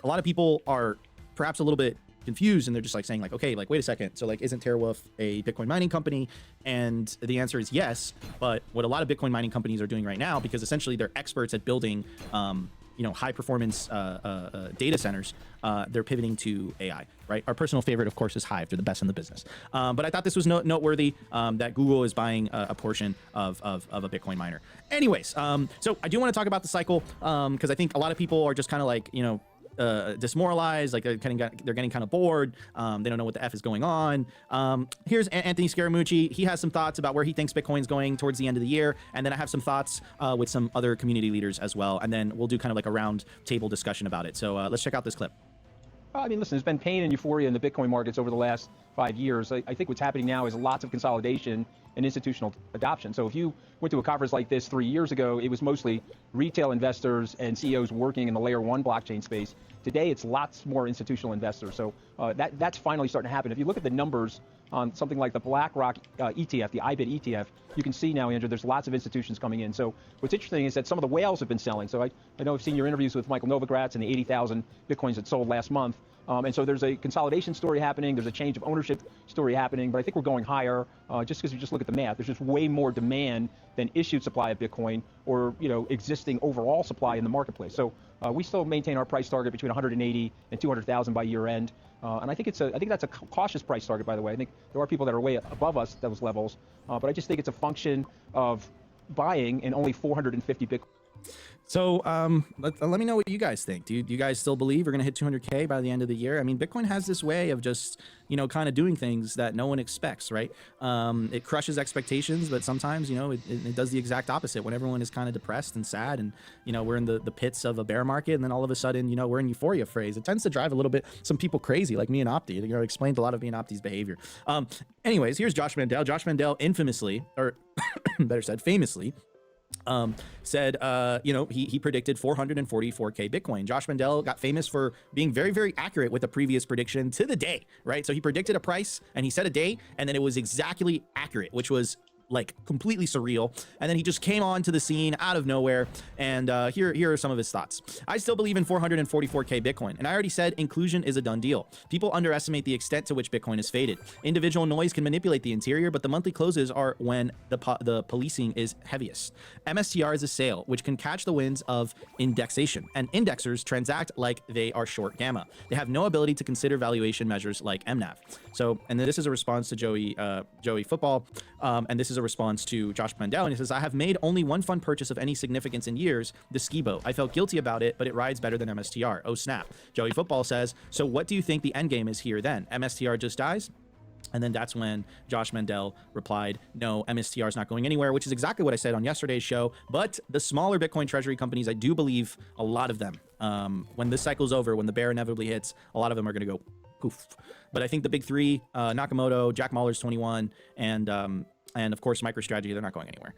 S4: a lot of people are perhaps a little bit confused, and they're just like saying like, okay, like, wait a second, so like, isn't TeraWulf a Bitcoin mining company? And the answer is yes. But what a lot of Bitcoin mining companies are doing right now, because essentially they're experts at building high performance data centers, they're pivoting to AI, right? Our personal favorite, of course, is Hive. They're the best in the business. But I thought this was noteworthy that Google is buying a portion of a Bitcoin miner. Anyways, so I do want to talk about the cycle because I think a lot of people are just kind of like, you know, demoralized, like they're getting kind of bored. They don't know what the F is going on. Here's Anthony Scaramucci. He has some thoughts about where he thinks Bitcoin's going towards the end of the year. And then I have some thoughts with some other community leaders as well. And then we'll do kind of like a round table discussion about it. So let's check out this clip.
S7: I mean, listen, there's been pain and euphoria in the Bitcoin markets over the last 5 years. I think what's happening now is lots of consolidation and institutional adoption. So if you went to a conference like this 3 years ago, it was mostly retail investors and CEOs working in the layer one blockchain space. today it's lots more institutional investors. So that's finally starting to happen. If you look at the numbers on something like the BlackRock ETF, the IBIT ETF, you can see now, Andrew, there's lots of institutions coming in. So what's interesting is that some of the whales have been selling. So I know I've seen your interviews with Michael Novogratz and the 80,000 Bitcoins that sold last month. And so there's a consolidation story happening. There's a change of ownership story happening. But I think we're going higher just because you just look at the math. There's just way more demand than issued supply of Bitcoin or existing overall supply in the marketplace. So we still maintain our price target between 180 and 200,000 by year end. And I think that's a cautious price target, by the way. I think there are people that are way above us, those levels. But I just think it's a function of buying in only 450 Bitcoin.
S4: So let me know what you guys think. Do you guys still believe we're going to hit 200K by the end of the year? I mean, Bitcoin has this way of just, kind of doing things that no one expects, right? It crushes expectations, but sometimes, it does the exact opposite when everyone is kind of depressed and sad and, we're in the pits of a bear market. And then all of a sudden, we're in euphoria phase. It tends to drive a little bit some people crazy like me and Opti. It explains a lot of me and Opti's behavior. Anyways, here's Josh Mandel. Josh Mandel infamously, or better said, famously, said, he predicted 444K Bitcoin. Josh Mandel got famous for being very, very accurate with a previous prediction to the day, right? So he predicted a price and he said a day, and then it was exactly accurate, which was like completely surreal. And then he just came onto the scene out of nowhere. And here are some of his thoughts. I still believe in 444K Bitcoin. And I already said inclusion is a done deal. People underestimate the extent to which Bitcoin is faded. Individual noise can manipulate the interior, but the monthly closes are when the policing is heaviest. MSTR is a sale, which can catch the winds of indexation. And indexers transact like they are short gamma. They have no ability to consider valuation measures like MNAV. So, and this is a response to Joey Football. And this is a response to Josh Mandel, and he says, I have made only one fund purchase of any significance in years, the Skibo. I felt guilty about it, but it rides better than MSTR. Oh snap. Joey Football says, so what do you think the end game is here then? MSTR just dies? And then that's when Josh Mandel replied, no, MSTR is not going anywhere, which is exactly what I said on yesterday's show. But the smaller Bitcoin treasury companies, I do believe a lot of them, when this cycle's over, when the bear inevitably hits, a lot of them are going to go poof. But I think the big three, Nakamoto, Jack Mallers 21, and of course, MicroStrategy, they're not going anywhere.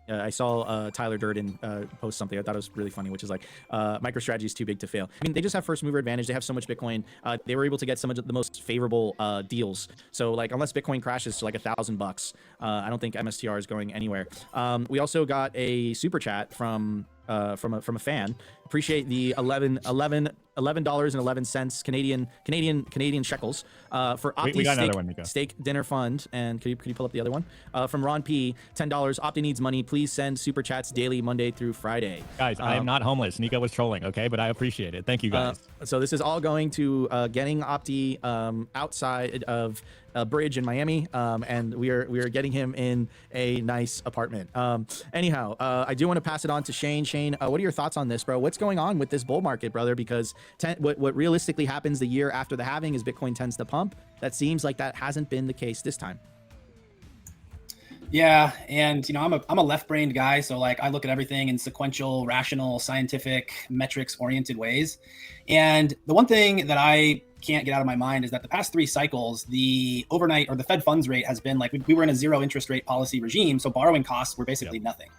S4: I saw Tyler Durden post something I thought it was really funny, which is like, MicroStrategy is too big to fail. I mean, they just have first mover advantage. They have so much Bitcoin. They were able to get some of the most favorable deals. So like, unless Bitcoin crashes to like $1,000, I don't think MSTR is going anywhere. We also got a super chat from a fan. Appreciate the $11.11 Canadian shekels for Opti steak dinner fund. And could you pull up the other one? From Ron P, $10. Opti needs money. Please send super chats daily, Monday through Friday.
S2: Guys, I am not homeless. Nico was trolling, okay? But I appreciate it. Thank you, guys.
S4: So this is all going to getting Opti outside of a bridge in Miami, and we are getting him in a nice apartment. Anyhow, I do want to pass it on to Shane. Shane, what are your thoughts on this, bro? What's going on with this bull market, brother? Because what realistically happens the year after the halving is Bitcoin tends to pump. That seems like that hasn't been the case this time.
S3: Yeah, and I'm a left-brained guy, so like I look at everything in sequential, rational, scientific, metrics-oriented ways. And the one thing that I can't get out of my mind is that the past 3 cycles, the overnight or the Fed funds rate has been like we were in a zero interest rate policy regime, so borrowing costs were basically nothing.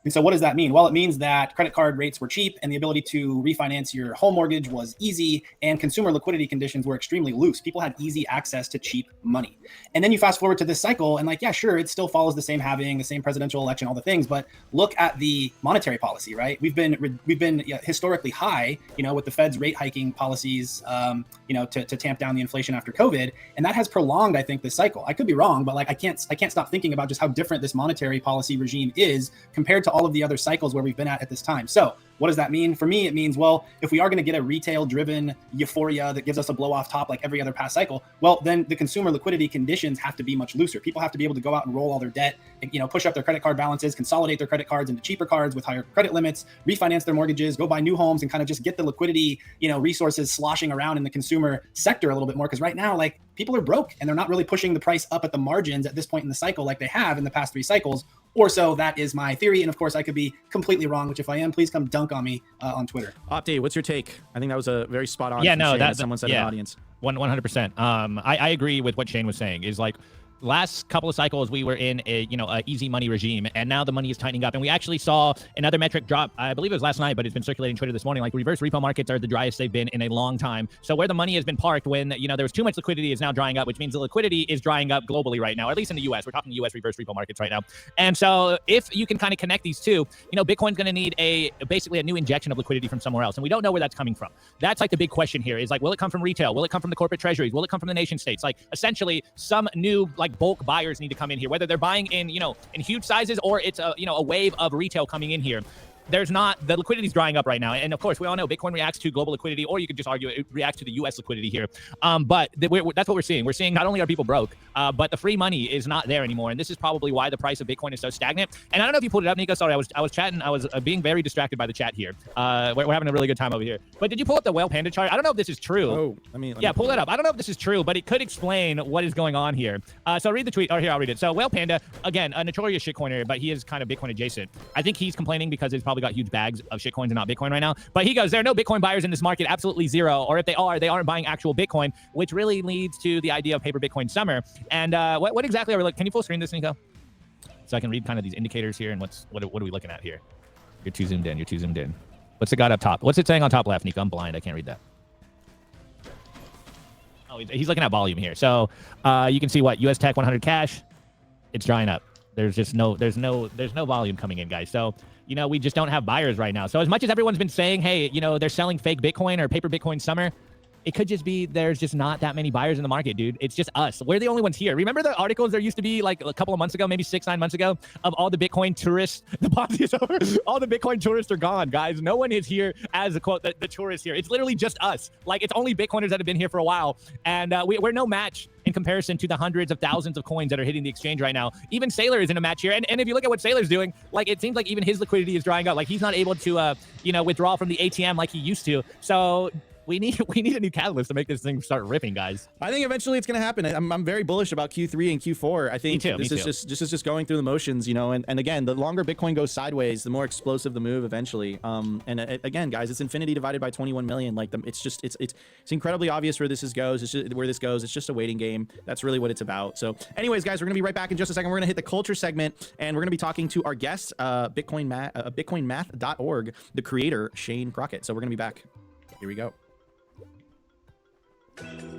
S3: And so what does that mean? Well, it means that credit card rates were cheap and the ability to refinance your home mortgage was easy, and consumer liquidity conditions were extremely loose. People had easy access to cheap money. And then you fast forward to this cycle and like, yeah, sure, it still follows the same halving, the same presidential election, all the things, but look at the monetary policy, right? We've been historically high, with the Fed's rate hiking policies, to tamp down the inflation after COVID. And that has prolonged, I think, this cycle. I could be wrong, but like, I can't stop thinking about just how different this monetary policy regime is compared to all of the other cycles where we've been at this time. So what does that mean? For me, it means, well, if we are going to get a retail-driven euphoria that gives us a blow-off top like every other past cycle, well, then the consumer liquidity conditions have to be much looser. People have to be able to go out and roll all their debt, push up their credit card balances, consolidate their credit cards into cheaper cards with higher credit limits, refinance their mortgages, go buy new homes, and kind of just get the liquidity, resources sloshing around in the consumer sector a little bit more. Because right now, like, people are broke and they're not really pushing the price up at the margins at this point in the cycle like they have in the past 3 cycles. Or so that is my theory. And of course, I could be completely wrong, which if I am, please come dunk on me on Twitter.
S4: Opti, what's your take? I think that was a very spot on.
S2: Yeah, no,
S4: that someone said in the audience.
S2: 100%. I agree with what Shane was saying. Is like, last couple of cycles we were in a easy money regime, and now the money is tightening up, and we actually saw another metric drop. I believe it was last night, but it's been circulating Twitter this morning. Like, reverse repo markets are the driest they've been in a long time. So where the money has been parked when there was too much liquidity is now drying up, which means the liquidity is drying up globally right now, at least in the US. We're talking US reverse repo markets right now. And so if you can kind of connect these two, Bitcoin's going to need basically a new injection of liquidity from somewhere else, and we don't know where that's coming from. That's like the big question here is, like, will it come from retail? Will it come from the corporate treasuries? Will it come from the nation states? Like, essentially some new like bulk buyers need to come in here, whether they're buying in in huge sizes or it's a wave of retail coming in here. There's not, the liquidity is drying up right now. And of course, we all know Bitcoin reacts to global liquidity, or you could just argue it reacts to the US liquidity here. But that's what we're seeing. We're seeing not only are people broke, but the free money is not there anymore. And this is probably why the price of Bitcoin is so stagnant. And I don't know if you pulled it up, Nico. Sorry, I was chatting. I was being very distracted by the chat here. We're having a really good time over here. But did you pull up the Whale Panda chart? I don't know if this is true.
S4: Oh, let me
S2: pull that up. I don't know if this is true, but it could explain what is going on here. So read the tweet. Or here, I'll read it. So Whale Panda, again, a notorious shitcoiner, but he is kind of Bitcoin adjacent. I think he's complaining because he's probably got huge bags of shitcoins and not Bitcoin right now. But he goes, there are no Bitcoin buyers in this market, absolutely zero. Or if they aren't buying actual Bitcoin, which really leads to the idea of paper Bitcoin summer. And what exactly are we looking? Can you full screen this, Nico? So I can read kind of these indicators here and what are we looking at here? You're too zoomed in. What's it got up top? What's it saying on top left, Nico? I'm blind. I can't read that. Oh, he's looking at volume here. So you can see what US Tech 100 cash. It's drying up. There's no volume coming in, guys. So we just don't have buyers right now. So as much as everyone's been saying, hey, they're selling fake Bitcoin or paper Bitcoin summer, it could just be there's just not that many buyers in the market, dude. It's just us. We're the only ones here. Remember the articles there used to be like a couple of months ago, maybe 6-9 months ago, of all the Bitcoin tourists? The Ponzi is over. All the Bitcoin tourists are gone, guys. No one is here as a quote, the tourists here. It's literally just us. Like, it's only Bitcoiners that have been here for a while. And we're no match in comparison to the hundreds of thousands of coins that are hitting the exchange right now. Even Sailor is in a match here. And if you look at what Sailor's doing, like, it seems like even his liquidity is drying out. Like, he's not able to, withdraw from the ATM like he used to. So we need a new catalyst to make this thing start ripping, guys.
S4: I think eventually it's going to happen. I'm very bullish about Q3 and Q4. I think this is just going through the motions, and again, the longer Bitcoin goes sideways, the more explosive the move eventually. Again, guys, it's infinity divided by 21 million. Like, it's incredibly obvious where this goes. It's just a waiting game. That's really what it's about. So anyways, guys, we're going to be right back in just a second. We're going to hit the culture segment, and we're going to be talking to our guest, bitcoinmath.org, the creator, Shane Crockett. So we're going to be back. Here we go.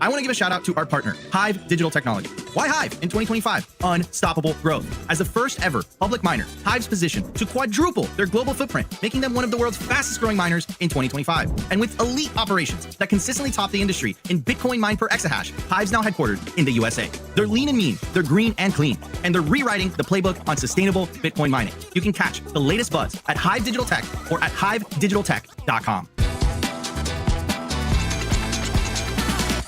S6: I want to give a shout out to our partner, Hive Digital Technology. Why Hive in 2025? Unstoppable growth. As the first ever public miner, Hive's positioned to quadruple their global footprint, making them one of the world's fastest growing miners in 2025. And with elite operations that consistently top the industry in Bitcoin mined per exahash, Hive's now headquartered in the USA. They're lean and mean, they're green and clean, and they're rewriting the playbook on sustainable Bitcoin mining. You can catch the latest buzz at Hive Digital Tech or at hivedigitaltech.com.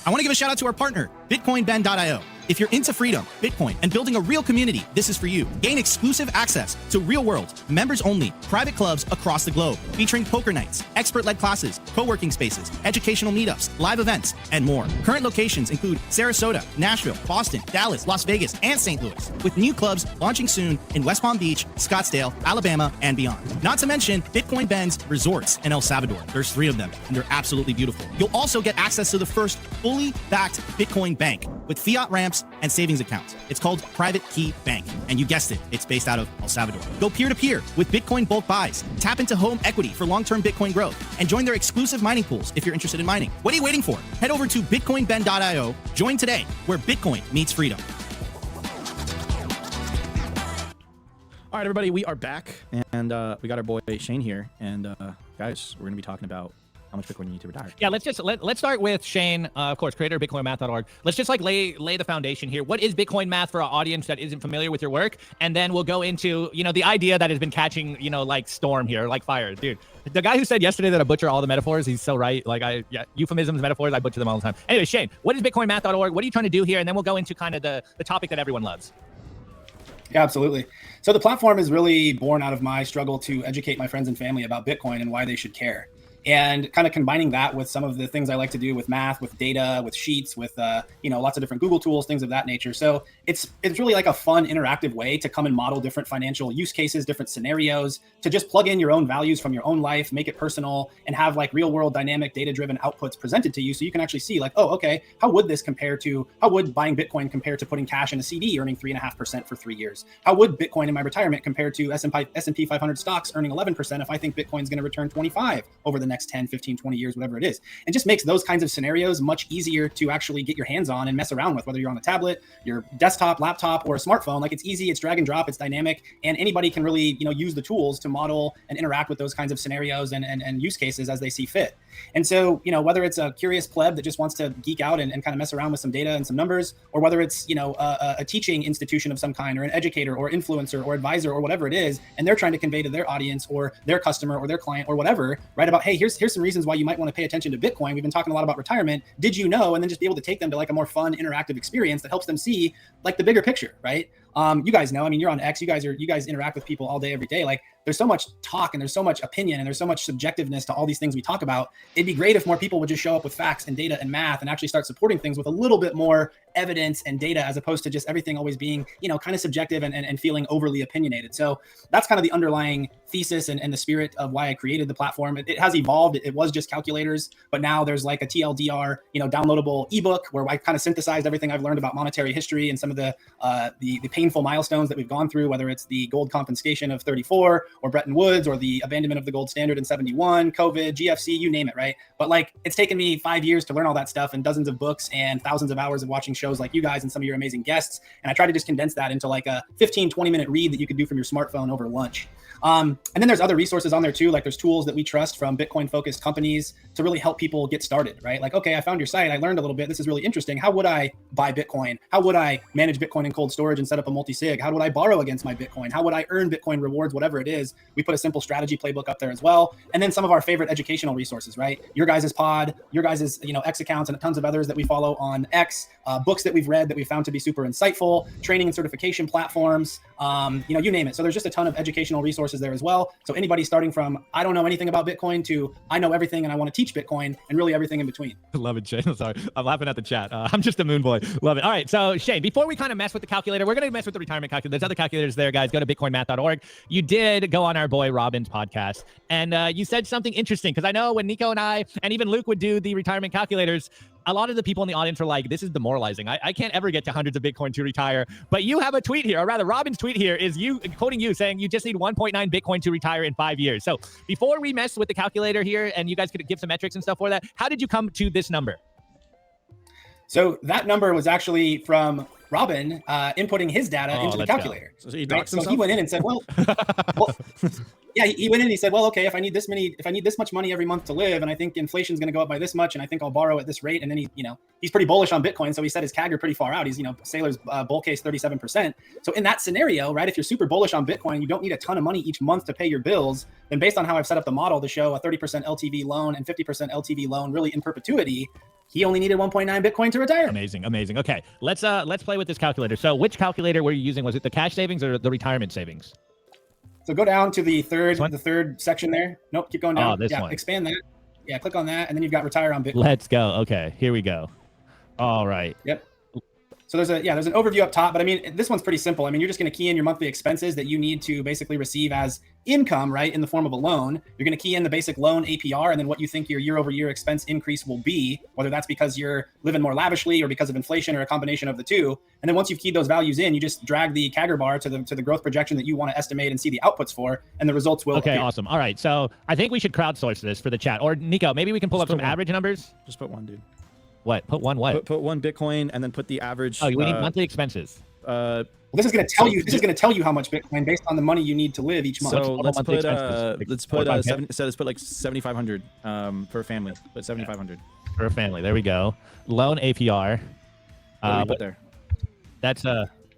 S6: I want to give a shout out to our partner, BitcoinBend.io. If you're into freedom, Bitcoin, and building a real community, this is for you. Gain exclusive access to real-world, members-only, private clubs across the globe, featuring poker nights, expert-led classes, co-working spaces, educational meetups, live events, and more. Current locations include Sarasota, Nashville, Boston, Dallas, Las Vegas, and St. Louis, with new clubs launching soon in West Palm Beach, Scottsdale, Alabama, and beyond. Not to mention Bitcoin Bend's resorts in El Salvador. There's 3 of them, and they're absolutely beautiful. You'll also get access to the first fully backed Bitcoin bank with fiat ramps and savings accounts. It's called Private Key Bank, and you guessed it, it's based out of El Salvador. Go peer-to-peer with Bitcoin bulk buys, tap into home equity for long-term Bitcoin growth, and join their exclusive mining pools if you're interested in mining. What are you waiting for? Head over to bitcoinbend.io, join today, where Bitcoin meets freedom.
S4: All right, everybody, we are back, and we got our boy Shane here, and guys, we're going to be talking about how much Bitcoin you need to retire.
S2: Yeah, let's start with Shane, of course, creator of BitcoinMath.org. Let's just lay the foundation here. What is Bitcoin Math for our audience that isn't familiar with your work? And then we'll go into, the idea that has been catching, like storm here, like fire. Dude, the guy who said yesterday that I butcher all the metaphors, he's so right. Like, euphemisms, metaphors, I butcher them all the time. Anyway, Shane, what is BitcoinMath.org? What are you trying to do here? And then we'll go into kind of the topic that everyone loves.
S3: Yeah, absolutely. So the platform is really born out of my struggle to educate my friends and family about Bitcoin and why they should care. and kind of combining that with some of the things I like to do with math, with data, with sheets, with lots of different Google tools, things of that nature. So it's really like a fun, interactive way to come and model different financial use cases, different scenarios, to just plug in your own values from your own life, make it personal, and have like real world dynamic data-driven outputs presented to you, so you can actually see like, oh, okay, how would buying Bitcoin compare to putting cash in a CD earning 3.5% for 3 years? How would Bitcoin in my retirement compare to S&P 500 stocks earning 11% if I think Bitcoin's going to return 25 over the next 10, 15, 20 years, whatever it is? And just makes those kinds of scenarios much easier to actually get your hands on and mess around with, whether you're on a tablet, your desktop, laptop, or a smartphone. Like, it's easy, it's drag and drop, it's dynamic, and anybody can really, use the tools to model and interact with those kinds of scenarios and use cases as they see fit. And so, whether it's a curious pleb that just wants to geek out and kind of mess around with some data and some numbers, or whether it's, a teaching institution of some kind, or an educator or influencer or advisor or whatever it is, and they're trying to convey to their audience or their customer or their client or whatever, right, about, hey, here's some reasons why you might want to pay attention to Bitcoin. We've been talking a lot about retirement. Did you know? And then just be able to take them to like a more fun, interactive experience that helps them see like the bigger picture, right? You guys know, I mean, you're on X, you guys interact with people all day, every day. Like, there's so much talk and there's so much opinion and there's so much subjectiveness to all these things we talk about. It'd be great if more people would just show up with facts and data and math and actually start supporting things with a little bit more evidence and data, as opposed to just everything always being, kind of subjective and feeling overly opinionated. So that's kind of the underlying thesis and the spirit of why I created the platform. It has evolved. It was just calculators, but now there's like a TLDR, downloadable ebook where I kind of synthesized everything I've learned about monetary history and some of the painful milestones that we've gone through, whether it's the gold confiscation of 34 or Bretton Woods or the abandonment of the gold standard in 71, COVID, GFC, you name it, right? But like, it's taken me 5 years to learn all that stuff and dozens of books and thousands of hours of watching shows like you guys and some of your amazing guests. And I try to just condense that into like a 15, 20-minute read that you could do from your smartphone over lunch. And then there's other resources on there too. Like, there's tools that we trust from Bitcoin focused companies to really help people get started, right? Like, okay, I found your site. I learned a little bit. This is really interesting. How would I buy Bitcoin? How would I manage Bitcoin in cold storage and set up a multi-sig? How would I borrow against my Bitcoin? How would I earn Bitcoin rewards, whatever it is? We put a simple strategy playbook up there as well. And then some of our favorite educational resources, right? Your guys' pod, your guys' X accounts, and tons of others that we follow on X, books that we've read that we found to be super insightful, training and certification platforms, you name it. So there's just a ton of educational resources there as well. So anybody starting from, I don't know anything about Bitcoin, to I know everything and I want to teach Bitcoin, and really everything in between.
S2: Love it, Shane. I'm sorry. I'm laughing at the chat. I'm just a moon boy. Love it. All right. So Shane, before we kind of mess with the calculator, we're going to mess with the retirement calculator. There's other calculators there, guys. Go to bitcoinmath.org. You did go on our boy Robin's podcast, and you said something interesting, because I know when Nico and I and even Luke would do the retirement calculators, a lot of the people in the audience were like, this is demoralizing. I can't ever get to hundreds of Bitcoin to retire. But you have a tweet here, or rather Robin's tweet here is you quoting you saying you just need 1.9 Bitcoin to retire in 5 years. So before we mess with the calculator here and you guys could give some metrics and stuff for that, how did you come to this number?
S3: So that number was actually from Robin inputting his data into the calculator.
S4: So he
S3: right?
S4: doxed
S3: So
S4: himself?
S3: he went in and said, well, yeah, he went in and he said, well, okay, if I need this much money every month to live, and I think inflation's going to go up by this much, and I think I'll borrow at this rate. And then he's pretty bullish on Bitcoin. So he set his CAGR pretty far out. He's, Saylor's bull case 37%. So in that scenario, right, if you're super bullish on Bitcoin, you don't need a ton of money each month to pay your bills. Then based on how I've set up the model to show a 30% LTV loan and 50% LTV loan really in perpetuity, he only needed 1.9 Bitcoin to retire.
S2: Amazing. Okay, let's play with this calculator. So which calculator were you using? Was it the cash savings or the retirement savings?
S3: So go down to the third section there. Nope, keep going down.
S2: Oh, this one.
S3: Expand that. Yeah, click on that, and then you've got retire on Bitcoin.
S2: Let's go. Okay, here we go. All right.
S3: Yep. So there's an overview up top, but I mean, this one's pretty simple. I mean, you're just going to key in your monthly expenses that you need to basically receive as income, right, in the form of a loan. You're going to key in the basic loan APR and then what you think your year-over-year expense increase will be, whether that's because you're living more lavishly or because of inflation or a combination of the two. And then once you've keyed those values in, you just drag the CAGR bar to the growth projection that you want to estimate and see the outputs for, and the results will appear.
S2: Awesome. All right, so I think we should crowdsource this for the chat. Or Nico, maybe we can pull up some average numbers.
S4: Just put one, dude.
S2: What? Put one what?
S4: Put one Bitcoin and then put the average.
S2: Oh, we need monthly expenses.
S3: This is going to tell you. This is going to tell you how much Bitcoin based on the money you need to live each month.
S4: So let's put like 7,500 per family. Put 7,500
S2: per family. There we go. Loan APR.
S4: What do we put there?
S2: That's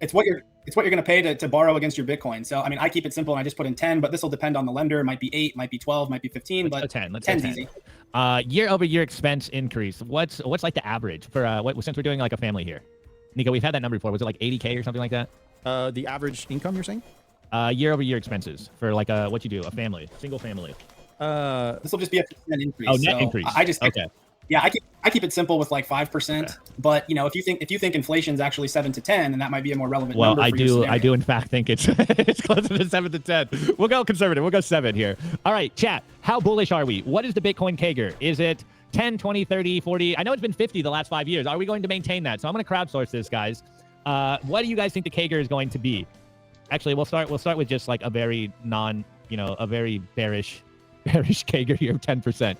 S3: It's what you're going to pay to borrow against your Bitcoin. So I mean, I keep it simple and I just put in 10, but this will depend on the lender. It might be 8, might be 12, might be 15, but
S2: 10. Let's
S3: 10's
S2: 10.
S3: easy.
S2: Year-over-year expense increase. What's like the average for since we're doing like a family here? Nico, we've had that number before. Was it like 80K or something like that?
S4: The average income you're saying?
S2: Year-over-year expenses for like what you do, a family, single family.
S3: This will just be a percent increase.
S2: Oh, net
S3: so
S2: increase.
S3: I just
S2: Okay.
S3: Yeah, I keep it simple with like 5%. But you know, if you think inflation's actually 7 to 10, then that might be a more relevant
S2: Well,
S3: number.
S2: I
S3: for your
S2: do
S3: scenario.
S2: in fact think it's it's closer to 7 to 10. We'll go conservative. We'll go 7 here. All right, chat. How bullish are we? What is the Bitcoin CAGR? Is it 10, 20, 30, 40? I know it's been 50 the last 5 years. Are we going to maintain that? So I'm going to crowdsource this, guys. What do you guys think the CAGR is going to be? Actually, we'll start with just like a very a very bearish CAGR here of 10%.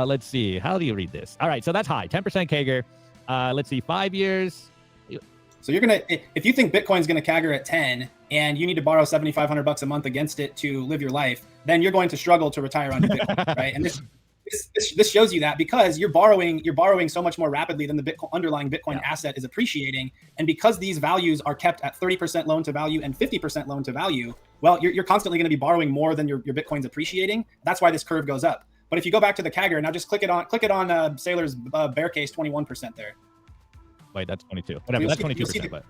S2: Let's see. How do you read this? All right, so that's high. 10% CAGR. Let's see. 5 years.
S3: So you're gonna, if you think Bitcoin's gonna CAGR at 10, and you need to borrow $7,500 a month against it to live your life, then you're going to struggle to retire on your Bitcoin, right? And this shows you that because you're borrowing so much more rapidly than the underlying Bitcoin asset is appreciating, and because these values are kept at 30% loan to value and 50% loan to value, well, you're constantly going to be borrowing more than your Bitcoin's appreciating. That's why this curve goes up. But if you go back to the CAGR, now just click it on Sailor's bear case 21% there.
S2: Wait, that's 22. Whatever. That's 22%. But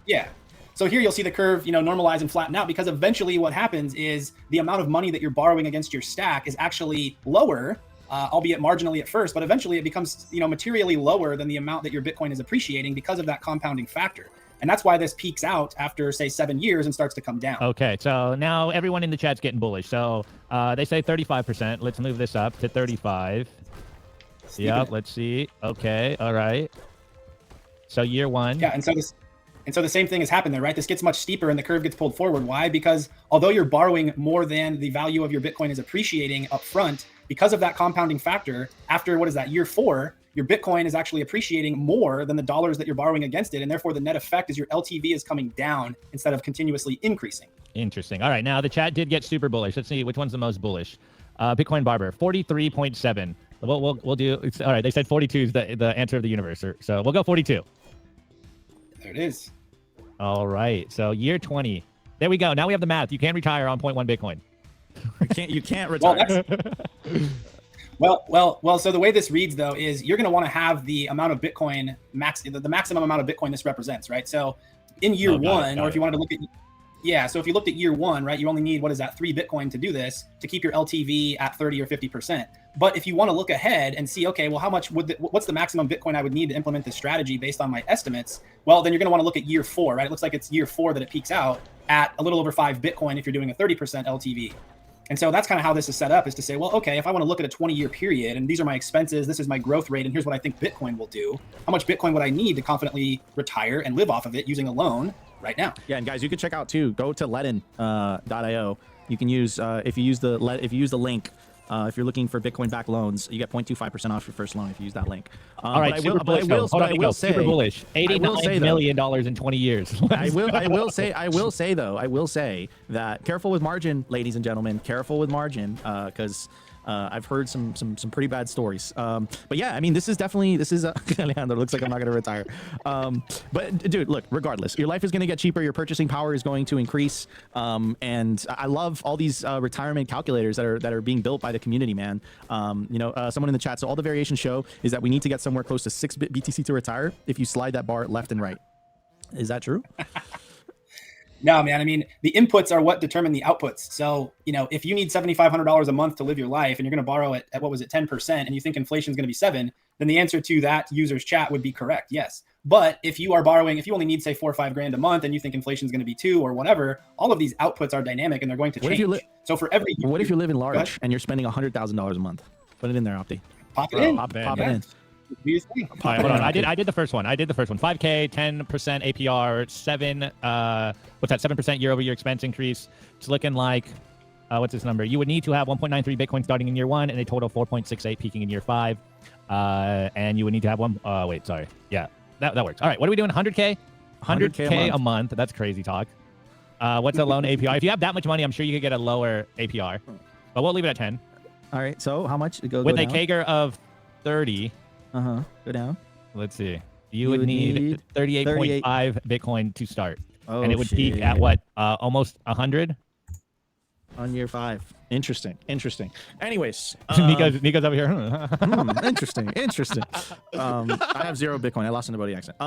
S3: yeah. So here you'll see the curve, normalize and flatten out, because eventually what happens is the amount of money that you're borrowing against your stack is actually lower, albeit marginally at first, but eventually it becomes, materially lower than the amount that your Bitcoin is appreciating because of that compounding factor. And that's why this peaks out after, say, 7 years and starts to come down.
S2: Okay, so now everyone in the chat's getting bullish. So they say 35%. Let's move this up to 35. Yep, let's see. Okay, all right. So year one.
S3: Yeah, and so the same thing has happened there, right? This gets much steeper and the curve gets pulled forward. Why? Because although you're borrowing more than the value of your Bitcoin is appreciating up front, because of that compounding factor, after year 4, your Bitcoin is actually appreciating more than the dollars that you're borrowing against it. And therefore the net effect is your LTV is coming down instead of continuously increasing.
S2: Interesting. All right, now the chat did get super bullish. Let's see which one's the most bullish. Bitcoin Barber, 43.7. We'll do, all right, they said 42 is the answer of the universe. So we'll go 42.
S3: There it is.
S2: All right. So year 20. There we go. Now we have the math. You can retire on 0.1 Bitcoin.
S4: You can't retire.
S3: Well, so the way this reads though is you're going to want to have the amount of Bitcoin the maximum amount of Bitcoin this represents, right? So in year one, or if you wanted to look at, so if you looked at year one, right, you only need, 3 Bitcoin to do this, to keep your LTV at 30 or 50%. But if you want to look ahead and see, okay, well, how much what's the maximum Bitcoin I would need to implement this strategy based on my estimates? Well, then you're going to want to look at year 4, right? It looks like it's year 4 that it peaks out at a little over 5 Bitcoin if you're doing a 30% LTV. And so that's kind of how this is set up, is to say, well, okay, if I want to look at a 20-year period and these are my expenses, this is my growth rate, and here's what I think Bitcoin will do. How much Bitcoin would I need to confidently retire and live off of it using a loan right now?
S4: Yeah, and guys, you can check out too. Go to Ledn.io. You can use if you use the link. If you're looking for Bitcoin-backed loans, you get 0.25% off your first loan if you use that link.
S2: All right, super bullish. $89 million in 20 years.
S4: I will say that careful with margin, ladies and gentlemen. Careful with margin, because I've heard some pretty bad stories. But yeah, I mean, this is Alejandro looks like I'm not going to retire. But dude, look, regardless, your life is going to get cheaper. Your purchasing power is going to increase. And I love all these retirement calculators that are being built by the community, man. Someone in the chat. So all the variations show is that we need to get somewhere close to 6 BTC to retire if you slide that bar left and right. Is that true?
S3: No, man. I mean, the inputs are what determine the outputs. So, if you need $7,500 a month to live your life and you're going to borrow it at 10%, and you think inflation is going to be 7, then the answer to that user's chat would be correct. Yes. But if you only need, say, $4 or $5 grand a month and you think inflation is going to be 2 or whatever, all of these outputs are dynamic and they're going to change. So for every,
S4: what if you're living large and you're spending $100,000 a month? Put it in there, Opti.
S3: Pop it in.
S4: Pop it in.
S2: All right, hold on. I did the first one. 5K, 10% APR, 7% year-over-year expense increase. It's looking like, what's this number? You would need to have 1.93 Bitcoin starting in year 1 and a total 4.68 peaking in year 5. And you would need to have Yeah, that works. All right, what are we doing? 100K? 100K a month. That's crazy talk. What's a loan APR? If you have that much money, I'm sure you could get a lower APR. But we'll leave it at 10.
S4: All right, so how much? Go
S2: with
S4: down.
S2: A CAGR of 30.
S4: Go down.
S2: Let's see. You would need 38.5 Bitcoin to start. And it would peak at what? Almost 100?
S4: On year 5. Interesting. Anyways.
S2: Nico's over here.
S4: Interesting. I have 0 Bitcoin. I lost in the Bodhi accent.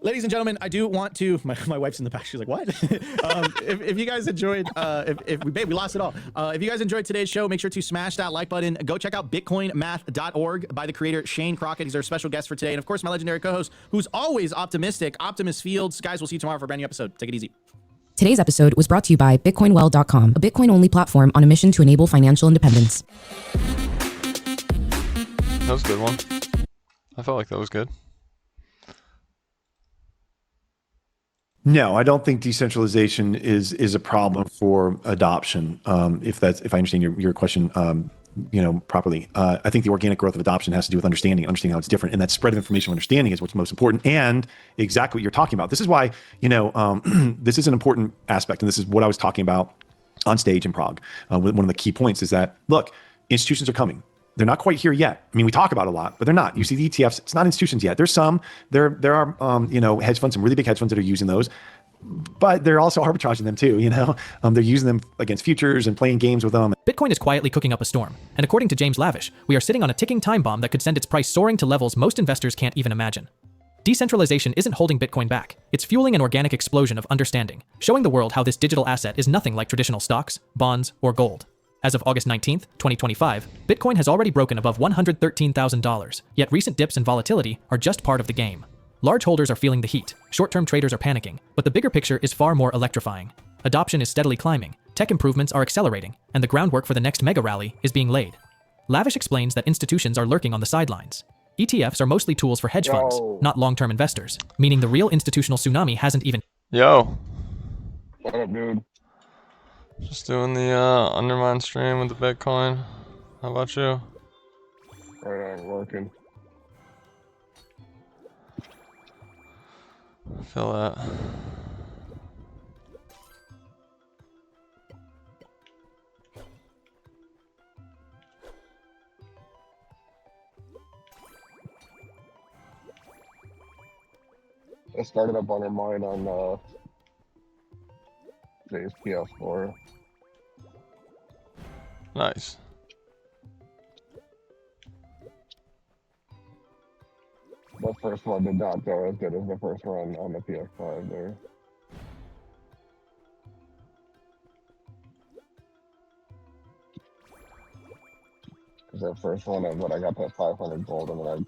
S4: Ladies and gentlemen, I do want to. My wife's in the back. She's like, "What?" If you guys enjoyed, if we lost it all. If you guys enjoyed today's show, make sure to smash that like button. Go check out BitcoinMath.org by the creator Shane Crockett. He's our special guest for today, and of course, my legendary co-host, who's always optimistic, Optimus Fields. Guys, we'll see you tomorrow for a brand new episode. Take it easy.
S8: Today's episode was brought to you by BitcoinWell.com, a Bitcoin-only platform on a mission to enable financial independence.
S1: That was a good one. I felt like that was good.
S9: No, I don't think decentralization is a problem for adoption. If I understand your question, properly, I think the organic growth of adoption has to do with understanding how it's different, and that spread of information understanding is what's most important. And exactly what you're talking about. This is why this is an important aspect, and this is what I was talking about on stage in Prague. One of the key points is that look, institutions are coming. They're not quite here yet. I mean, we talk about it a lot, but they're not. You see the ETFs, it's not institutions yet. There's some, there are, hedge funds, some really big hedge funds that are using those, but they're also arbitraging them too, they're using them against futures and playing games with them.
S10: Bitcoin is quietly cooking up a storm. And according to James Lavish, we are sitting on a ticking time bomb that could send its price soaring to levels most investors can't even imagine. Decentralization isn't holding Bitcoin back. It's fueling an organic explosion of understanding, showing the world how this digital asset is nothing like traditional stocks, bonds, or gold. As of August 19th, 2025, Bitcoin has already broken above $113,000, yet recent dips in volatility are just part of the game. Large holders are feeling the heat, short-term traders are panicking, but the bigger picture is far more electrifying. Adoption is steadily climbing, tech improvements are accelerating, and the groundwork for the next mega rally is being laid. Lavish explains that institutions are lurking on the sidelines. ETFs are mostly tools for hedge funds, not long-term investors, meaning the real institutional tsunami hasn't even...
S1: Yo.
S11: What up, dude?
S1: Just doing the Undermine stream with the Bitcoin. How about you?
S11: Right on, working.
S1: I feel that.
S11: I started up on her mind on today's PS4.
S1: Nice.
S11: The first one did not go as good as the first run on the PS5 there. Because that first one, when I got that 500 gold, and then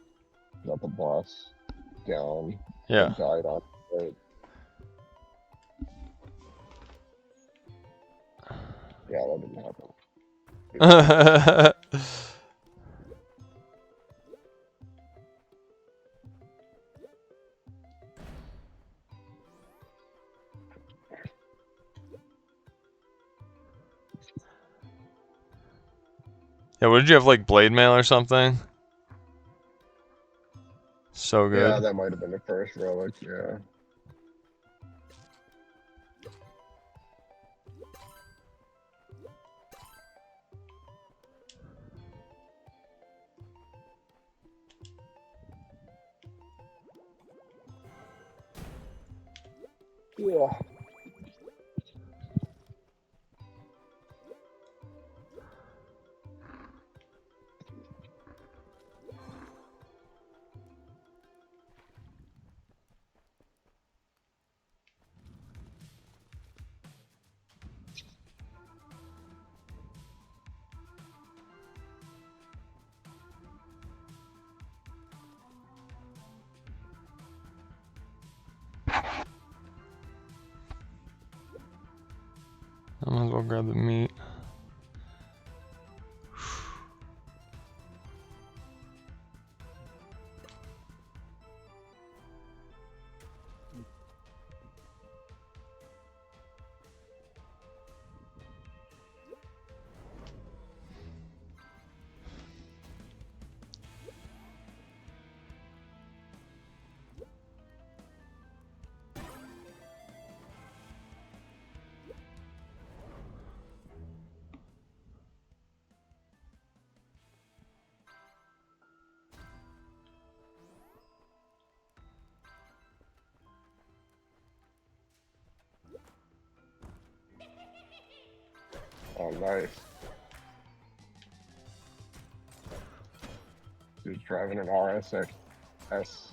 S11: I got the boss down.
S1: Yeah.
S11: And died on it. Yeah, that didn't happen.
S1: Yeah, what did you have, like blade mail or something? So good.
S11: Yeah, that might have been the first relic, yeah. Yeah.
S1: I might as well grab the meat.
S11: Oh, nice. Dude's driving an RSX S.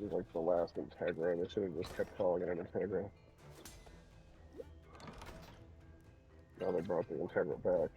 S11: was like the last Integra. They should have just kept calling it an Integra. Now they brought the Integra back.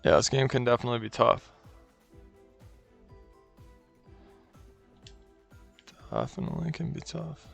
S1: Yeah, this game can definitely be tough. Definitely can be tough.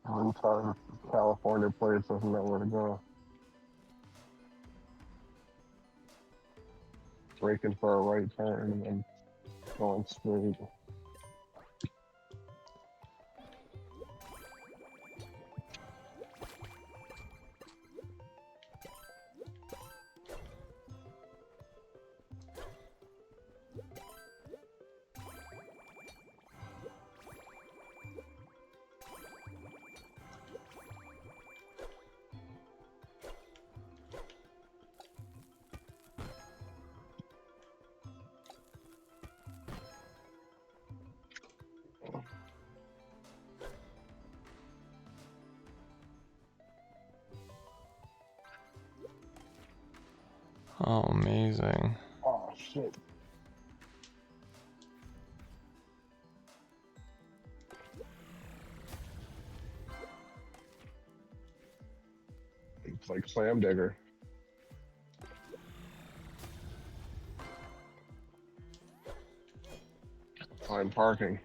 S11: One time, California players doesn't know where to go. Braking for a right turn and going straight.
S1: Oh, amazing.
S11: Oh, shit. It's like Slam Digger. Find parking.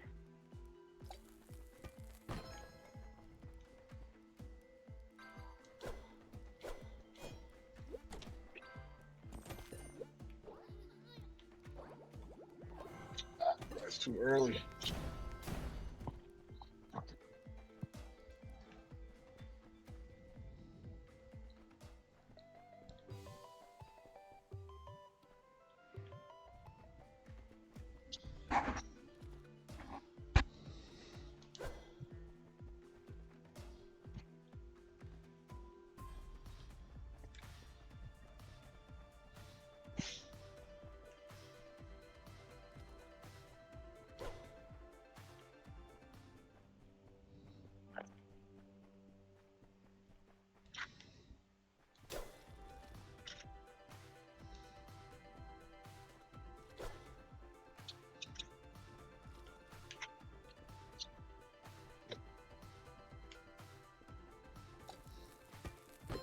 S11: That's too early.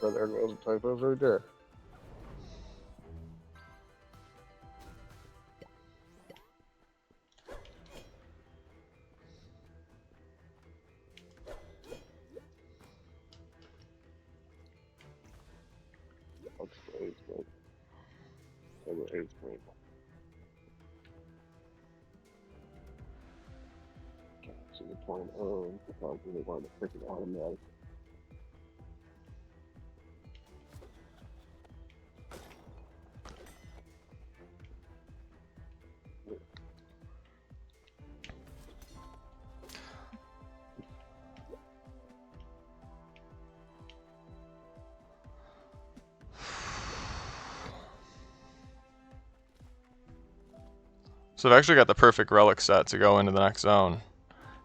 S11: there goes the typos right there. That's the eighth point. So the eighth point. So the point of probably want to pick it automatic.
S1: So I've actually got the perfect relic set to go into the next zone.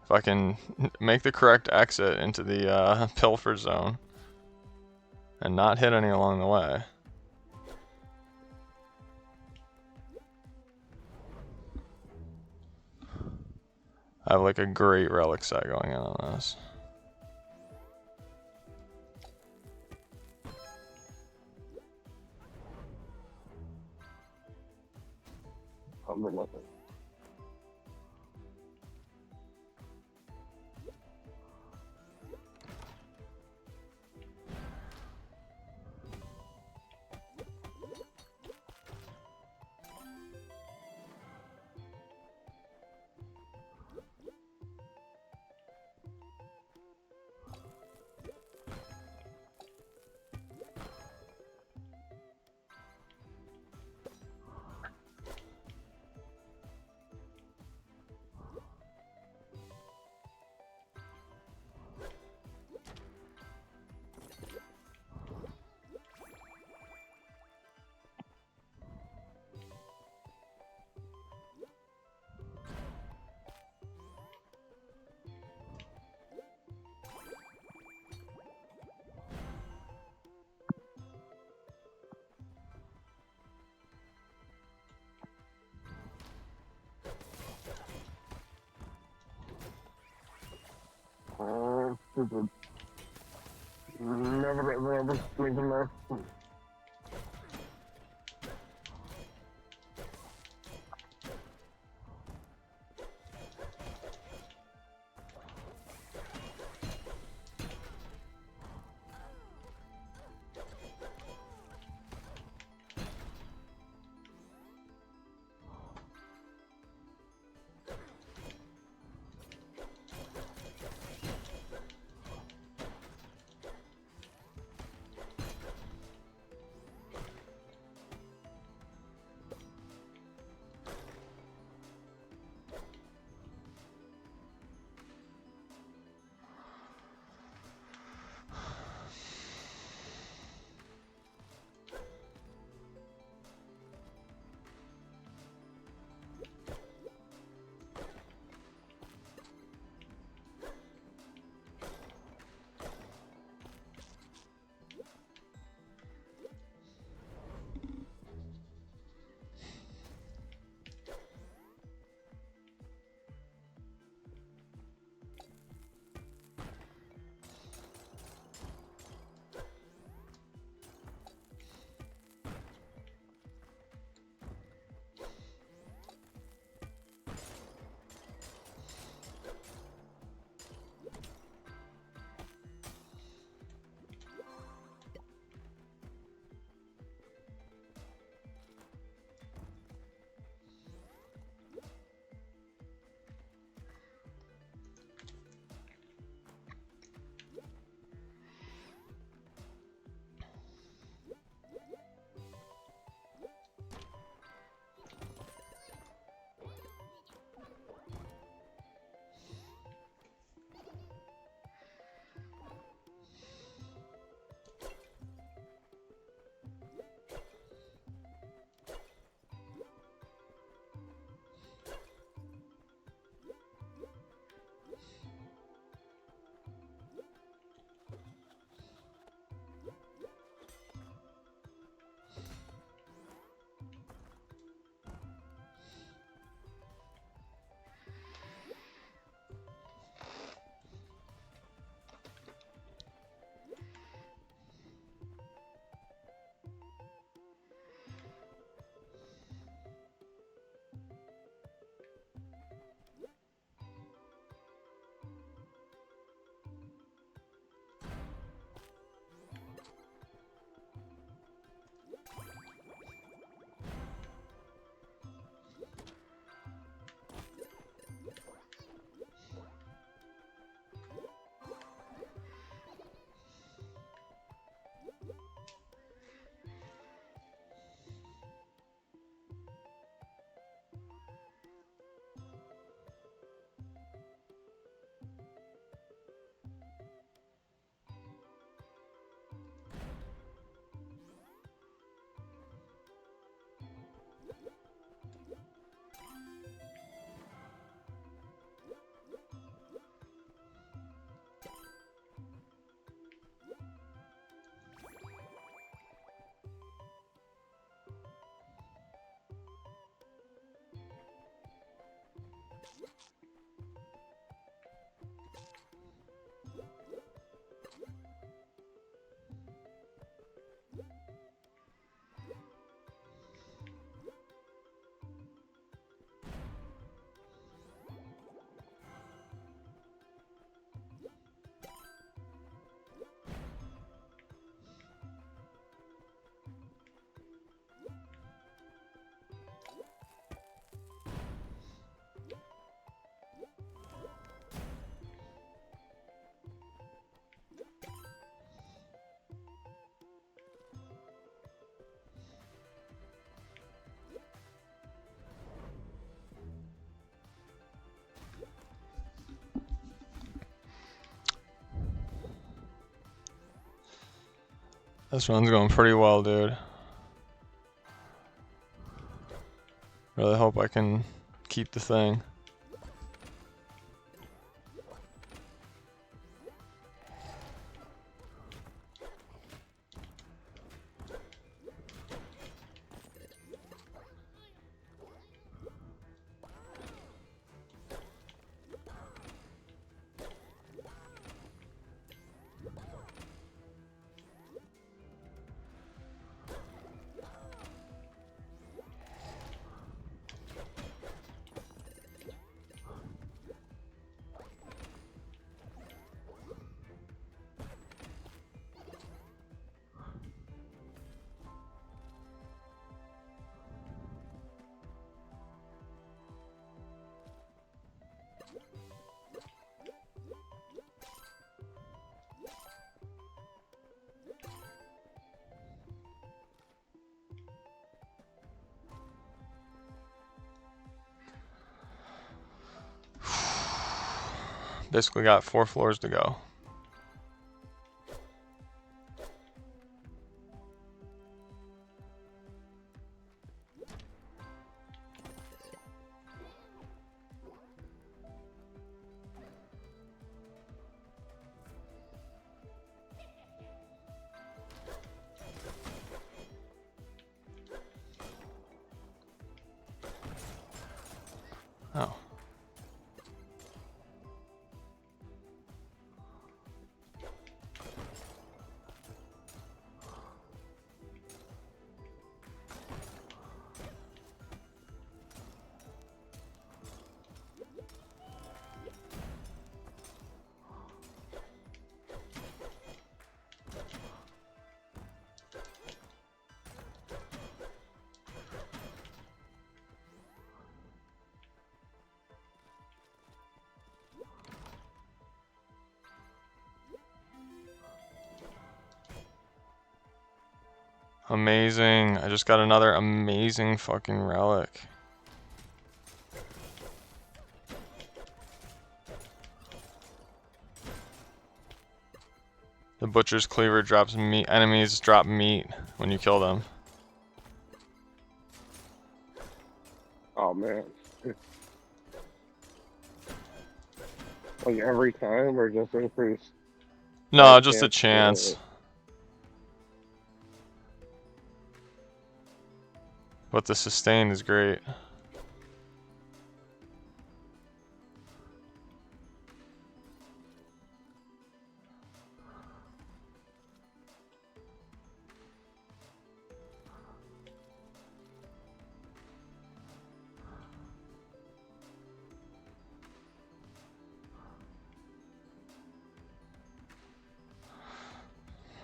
S1: If I can make the correct exit into the pilfer zone and not hit any along the way. I have like a great relic set going in on this.
S11: I'm nothing. Stupid. Never squeezing there.
S1: This run's going pretty well, dude. Really hope I can keep the thing. Basically got 4 floors to go. Oh. Amazing. I just got another amazing fucking relic. The Butcher's Cleaver drops meat. Enemies drop meat when you kill them.
S11: Oh man. Like every time or just increase?
S1: No, just a chance. But the sustain is great.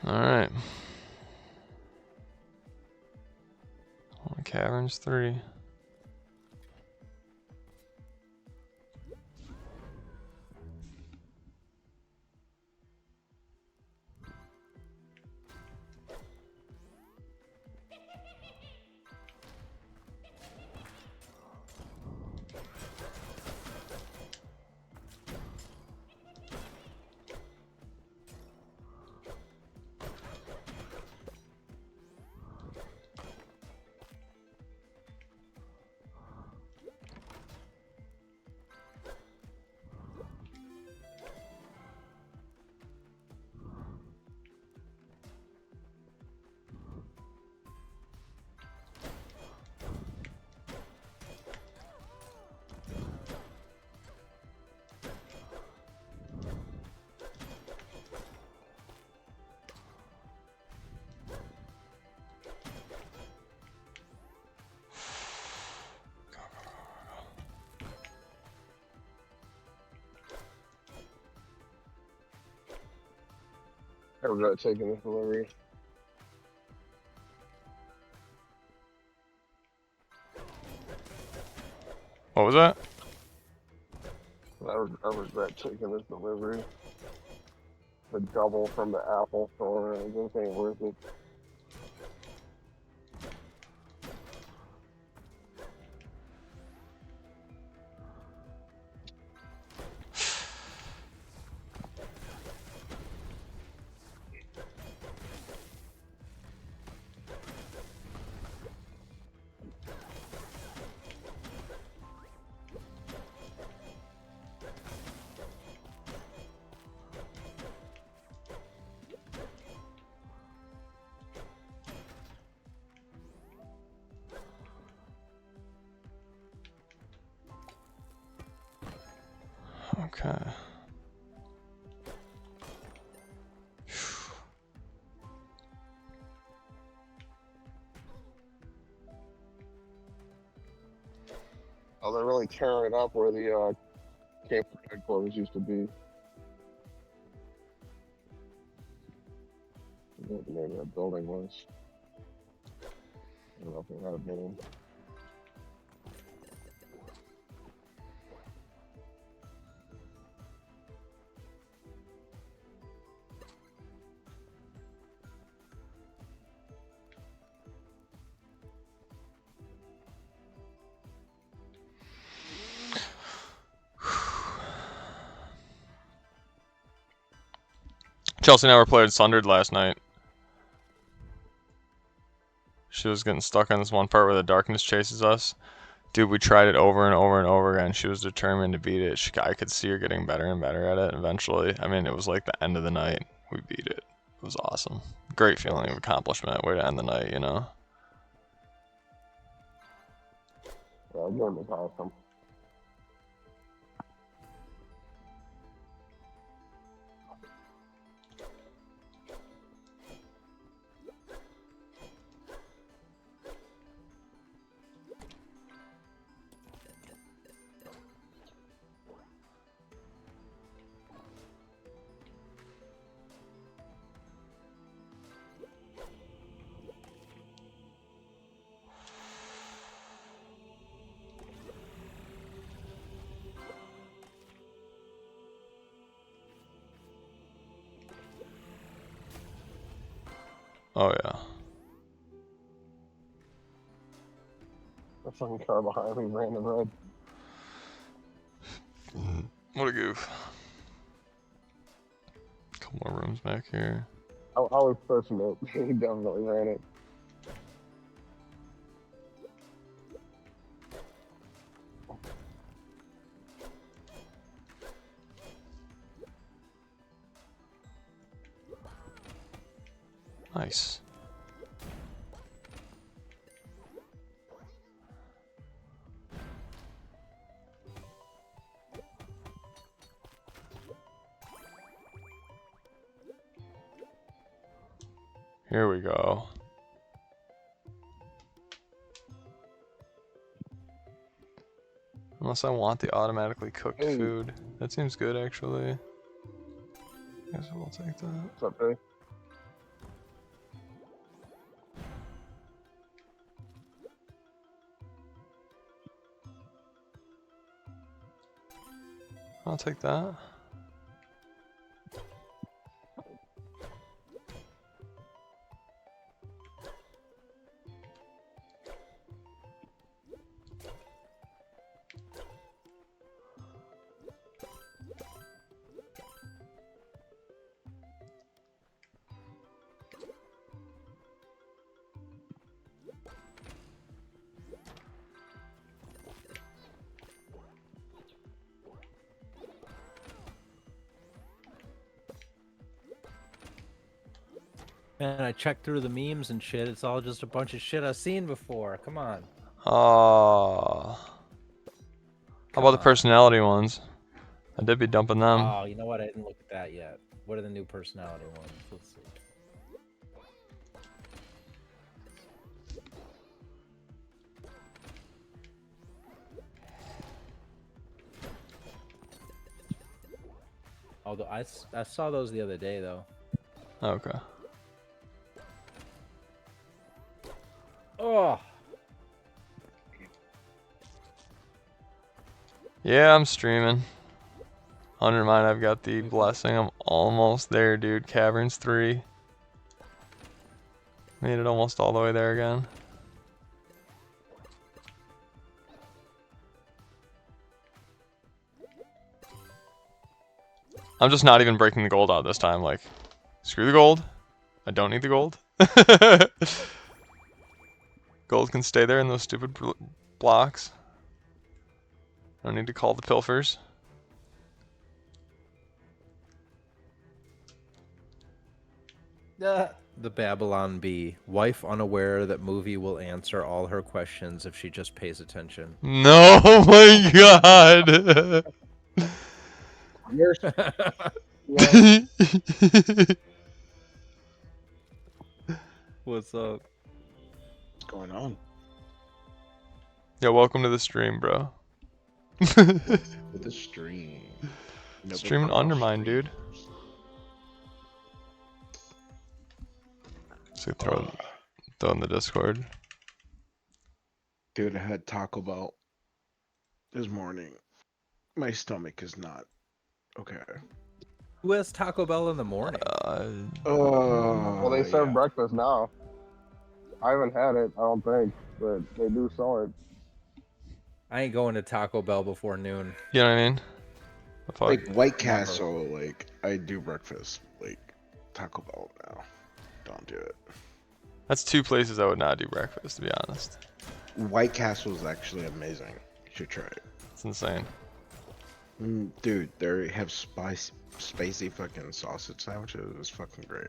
S1: Alright. Caverns 3.
S11: I regret taking this delivery.
S1: What was that?
S11: I regret taking this delivery. The double from the Apple store, it just ain't worth it.
S1: Okay.
S11: Oh, they're really tearing up where the camp headquarters used to be. I don't know what the name of that building was. I don't know if it had a name.
S1: Chelsea and I were playing Sundered last night. She was getting stuck on this one part where the darkness chases us. Dude, we tried it over and over and over again. She was determined to beat it. I could see her getting better and better at it eventually. I mean, it was like the end of the night. We beat it. It was awesome. Great feeling of accomplishment. Way to end the night, you know?
S11: Yeah, game was awesome.
S1: Oh, yeah.
S11: The fucking car behind me ran the red.
S1: What a goof. Couple more rooms back here.
S11: I was pushing it. He definitely ran it.
S1: Nice. Here we go. Unless I want the automatically cooked food. That seems good, actually. Guess we'll take that.
S11: What's up, Dave?
S1: I'll take that.
S12: Man, I checked through the memes and shit. It's all just a bunch of shit I've seen before. Come on.
S1: How about the personality ones? I did be dumping them.
S12: Oh, you know what? I didn't look at that yet. What are the new personality ones? Let's see. Although I saw those the other day, though.
S1: Okay.
S12: Oh.
S1: Yeah, I'm streaming. 100 mine, I've got the blessing. I'm almost there, dude. Caverns 3. Made it almost all the way there again. I'm just not even breaking the gold out this time. Like, screw the gold. I don't need the gold. Gold can stay there in those stupid blocks. I don't need to call the pilfers.
S12: The Babylon Bee. Wife unaware that movie will answer all her questions if she just pays attention.
S1: No, oh my god.
S12: What's up?
S13: What's going on?
S1: Yeah, welcome to the stream, bro.
S13: With the stream. Never
S1: Streaming
S13: come off
S1: Undermine,
S13: stream.
S1: dude. So throw in the Discord.
S13: Dude, I had Taco Bell this morning. My stomach is not okay.
S12: Who has Taco Bell in the morning?
S11: Well, they serve
S13: yeah.
S11: breakfast now. I haven't had it, I don't think, but they do sell it.
S12: I ain't going to Taco Bell before noon.
S1: You know what I mean? The fuck?
S13: Like White Castle, like I do breakfast. Like Taco Bell now. Don't do it.
S1: That's two places I would not do breakfast, to be honest.
S13: White Castle is actually amazing. You should try it.
S1: It's insane.
S13: Dude, they have spicy fucking sausage sandwiches. It's fucking great.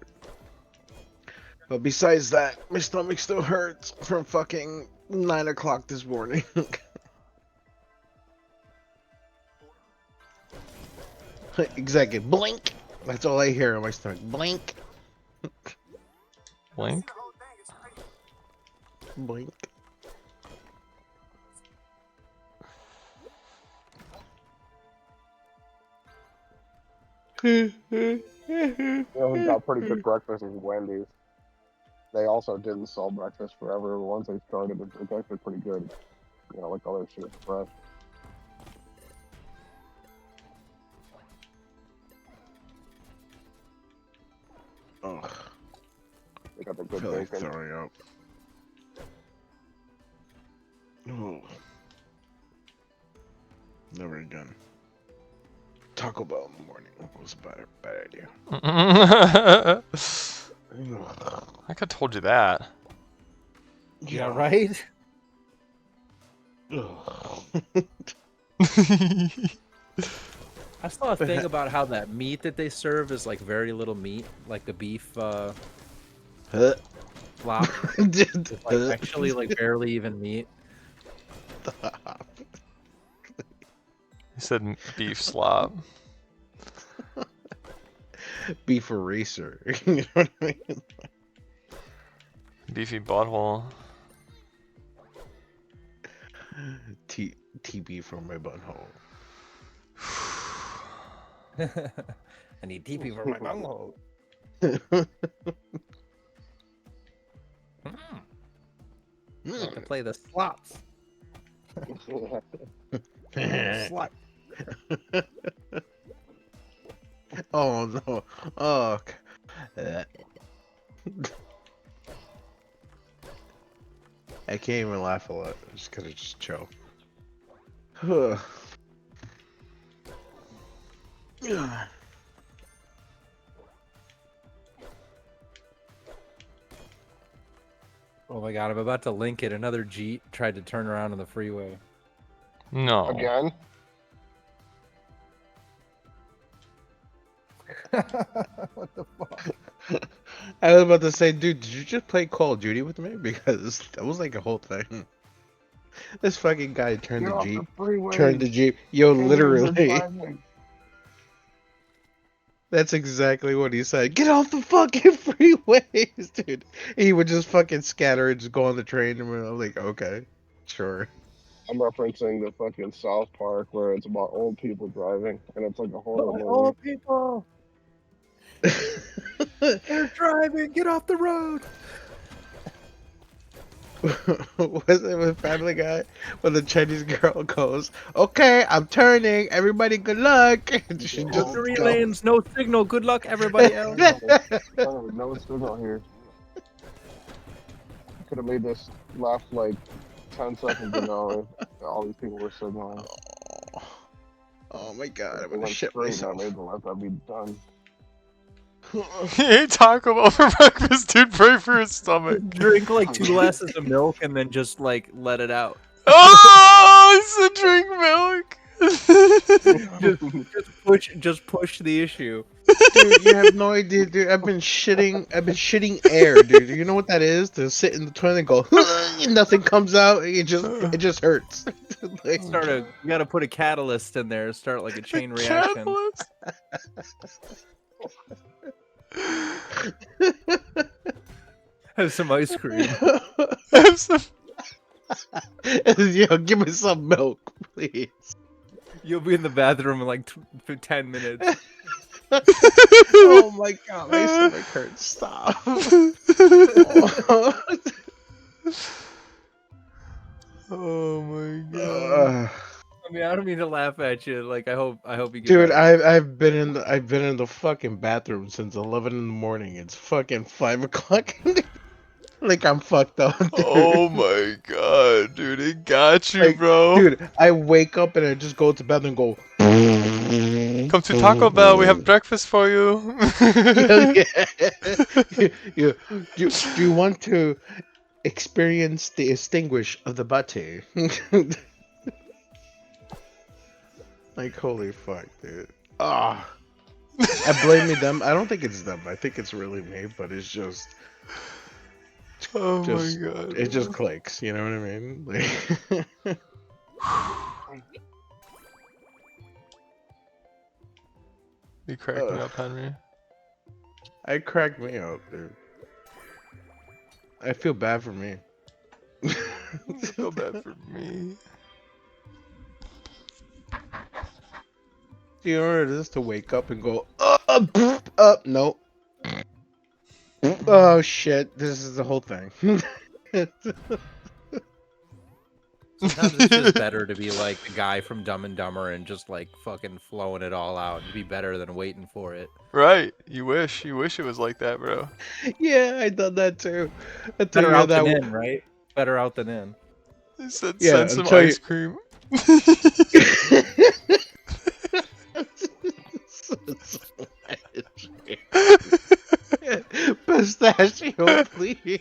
S13: But besides that, my stomach still hurts from fucking 9 o'clock this morning. Exactly. Blink. That's all I hear in my stomach. Blink.
S1: Blink?
S13: Blink.
S11: You know who got pretty good breakfast is Wendy's. They also didn't sell breakfast forever. Once they started, it's actually pretty good. You know, like other shit, fresh.
S13: Ugh.
S11: They got the
S13: I
S11: good
S13: feel like
S11: bacon.
S13: throwing up. Oh. Never again. Taco Bell in the morning was a bad idea.
S1: I could have told you that.
S12: Yeah, right? I saw a thing about how that meat that they serve is like very little meat, like the beef flop. It's like actually like barely even meat.
S1: He said beef slop.
S13: Beef eraser. You know what I mean?
S1: Beefy butthole.
S13: TB from my butthole.
S12: I need TP for my bunghole. To play the slots.
S11: Slut.
S13: Oh no. Oh. I can't even laugh a lot. I just gotta just chill.
S12: Oh my god, I'm about to link it. Another Jeep tried to turn around on the freeway.
S1: No.
S11: Again?
S12: What the fuck?
S13: I was about to say, dude, did you just play Call of Duty with me? Because that was like a whole thing. This fucking guy turned the Jeep. Turned the Jeep. Yo, literally. That's exactly what he said. Get off the fucking freeways, dude. He would just fucking scatter and just go on the train. And I was like, okay, sure.
S11: I'm referencing the fucking South Park where it's about old people driving, and it's like a horror movie.
S12: Old people! They're driving! Get off the road!
S13: Was it with Family Guy when the Chinese girl goes, "Okay, I'm turning. Everybody, good luck." And she just
S12: 3 lanes, no signal. Good luck, everybody else.
S11: No signal here. Could have made this last like 10 seconds ago if all these people were signaling.
S13: Oh my god, I'm
S11: If it
S13: gonna
S11: went
S13: shit
S11: straight,
S13: myself.
S11: I made the left, I'd be done.
S1: He ate Taco Bell for breakfast, dude. Pray for his stomach.
S12: Drink like 2 glasses of milk and then just like let it out.
S1: Oh, he said drink milk.
S12: just push the issue.
S13: Dude, you have no idea, dude. I've been shitting air, dude. You know what that is? To sit in the toilet and go, and nothing comes out. It just hurts. Like,
S12: You gotta put a catalyst in there. Start like a chain reaction. Have some ice cream.
S1: Have some.
S13: Yo, give me some milk, please.
S12: You'll be in the bathroom in like 10 minutes.
S13: Oh my god, my stomach hurts. Stop.
S1: Oh my god.
S12: I mean, I don't mean to laugh at you. Like, I hope you get
S13: Dude,
S12: better.
S13: I've been in the fucking bathroom since 11 in the morning. It's fucking 5 o'clock. Like I'm fucked up. Dude.
S1: Oh my god, dude, it got you,
S13: Like,
S1: bro.
S13: Dude, I wake up and I just go to bed and go.
S1: Come to Taco Bell. We have breakfast for you.
S13: do you want to experience the extinguish of the butty? Like holy fuck, dude. Ah, I blame them. I don't think it's them. I think it's really me. But it's just.
S1: Oh my god.
S13: It just clicks. You know what I mean? Like.
S1: You cracked me up, Henry.
S13: I cracked me up, dude. I feel bad for me.
S1: I feel bad for me.
S13: Do you order this to wake up and go, no. Oh shit, this is the whole thing.
S12: Sometimes it's just better to be like the guy from Dumb and Dumber and just like fucking flowing it all out. It'd be better than waiting for it.
S1: Right. You wish it was like that, bro.
S13: Yeah, I done that too.
S12: Better out than in, right? Better out than in.
S1: He said,
S13: Yeah,
S1: send some
S13: until
S1: ice
S13: you-
S1: cream.
S13: Pistachio, please.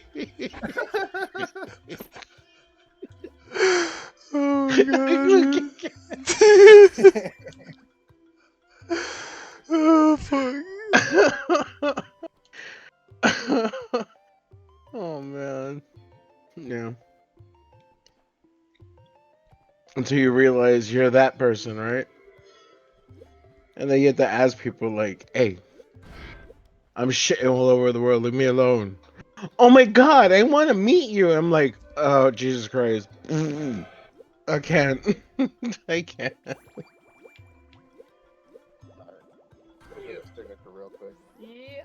S1: Oh my god. Oh fuck.
S13: Oh man. Yeah. Until you realize you're that person, right? And then you have to ask people like, hey, I'm shitting all over the world, leave me alone. Oh my god, I want to meet you. I'm like, oh Jesus Christ. I can't. I can't.
S11: Yeah.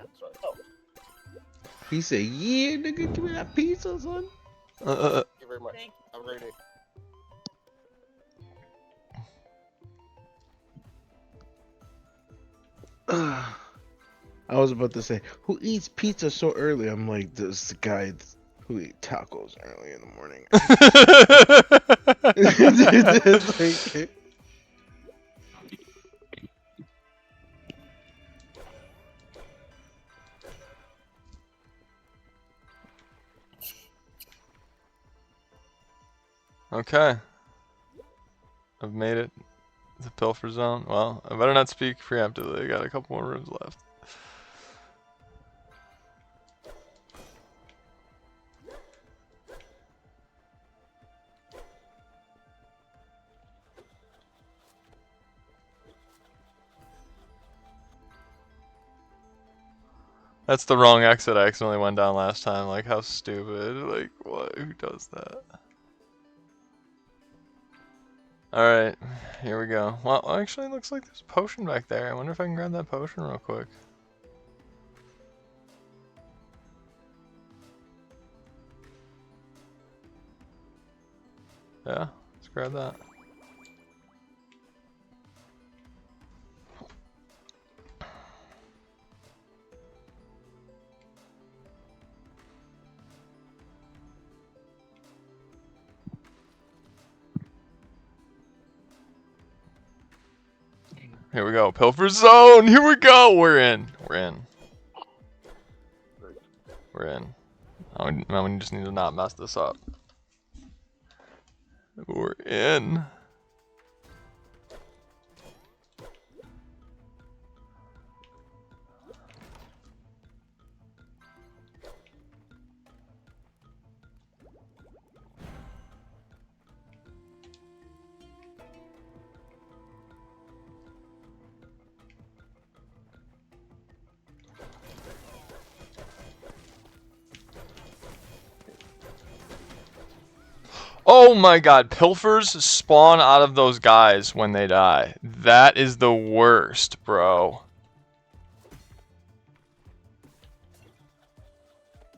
S13: He said, yeah, nigga, give me that pizza, son.
S11: Thank you very much. Have a great day.
S13: I was about to say, who eats pizza so early? I'm like, this is the guy who eats tacos early in the morning. It's like-
S1: Okay. I've made it. The Pilfer Zone. Well, I better not speak preemptively. I got a couple more rooms left. That's the wrong exit I accidentally went down last time. Like, how stupid. Like, what? Who does that? Alright, here we go. Well, actually, it looks like there's a potion back there. I wonder if I can grab that potion real quick. Yeah, let's grab that. Here we go, Pilfer Zone! Here we go! We're in. We're in. We're in. Now we just need to not mess this up. We're in. Oh my god, pilfers spawn out of those guys when they die. That is the worst, bro.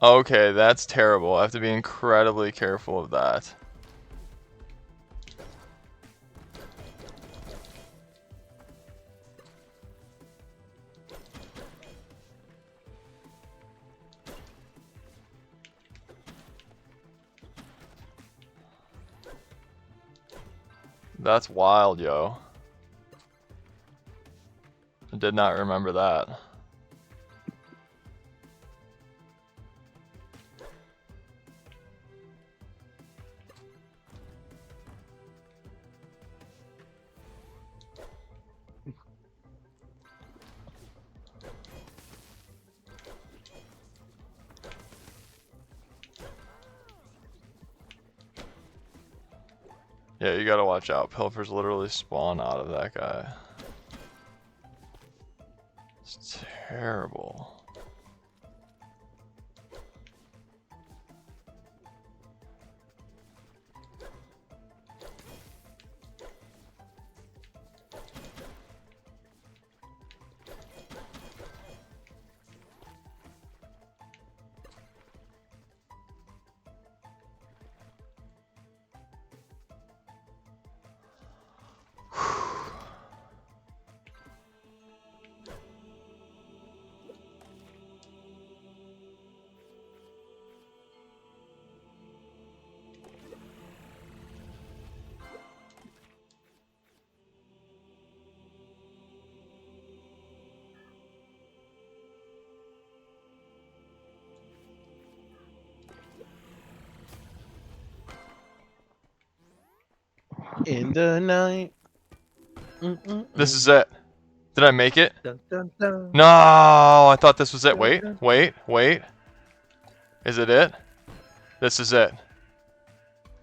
S1: Okay, that's terrible. I have to be incredibly careful of that. That's wild, yo. I did not remember that. Yeah, you gotta watch out. Pilfers literally spawn out of that guy. It's terrible.
S13: In the night.
S1: This is it. Did I make it?
S12: Dun, dun, dun.
S1: No, I thought this was it. Wait, wait, wait. Is it it? This is it.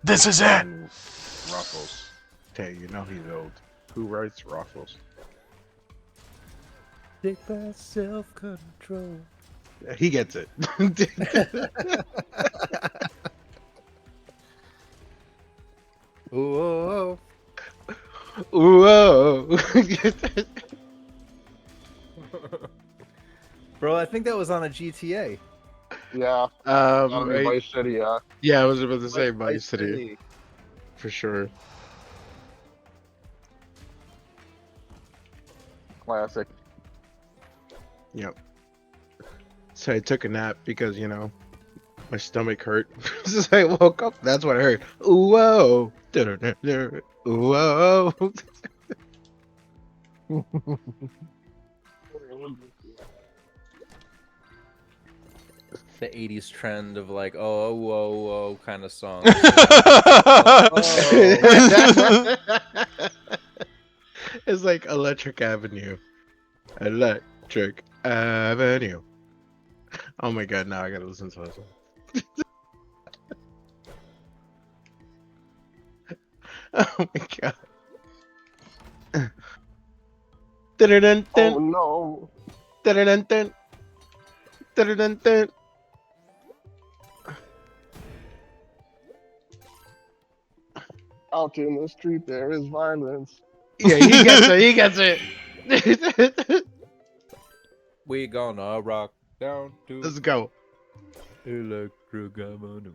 S1: This is it!
S13: Ruffles. Hey, you know he's old. Who writes Ruffles?
S12: Take back self-control.
S13: He gets it.
S12: Ooh,
S13: Whoa.
S12: bro, I think that was on a GTA.
S11: Yeah.
S13: Right.
S11: Vice City, yeah.
S13: Yeah, I was about to say Vice City. For sure.
S11: Classic.
S13: Yep. So I took a nap because, you know, my stomach hurt. So I woke up. That's what I heard. Ooh, whoa. Whoa.
S12: The 80s trend of like, oh, whoa, whoa kind of song.
S13: It's like Electric Avenue. Electric Avenue. Oh my god, now I gotta listen to this one. Oh my god.
S11: Oh no. Out in the street there is violence.
S13: Yeah, he gets it. He gets it.
S12: We gonna rock down to
S13: Let's go.
S12: Electric Avenue.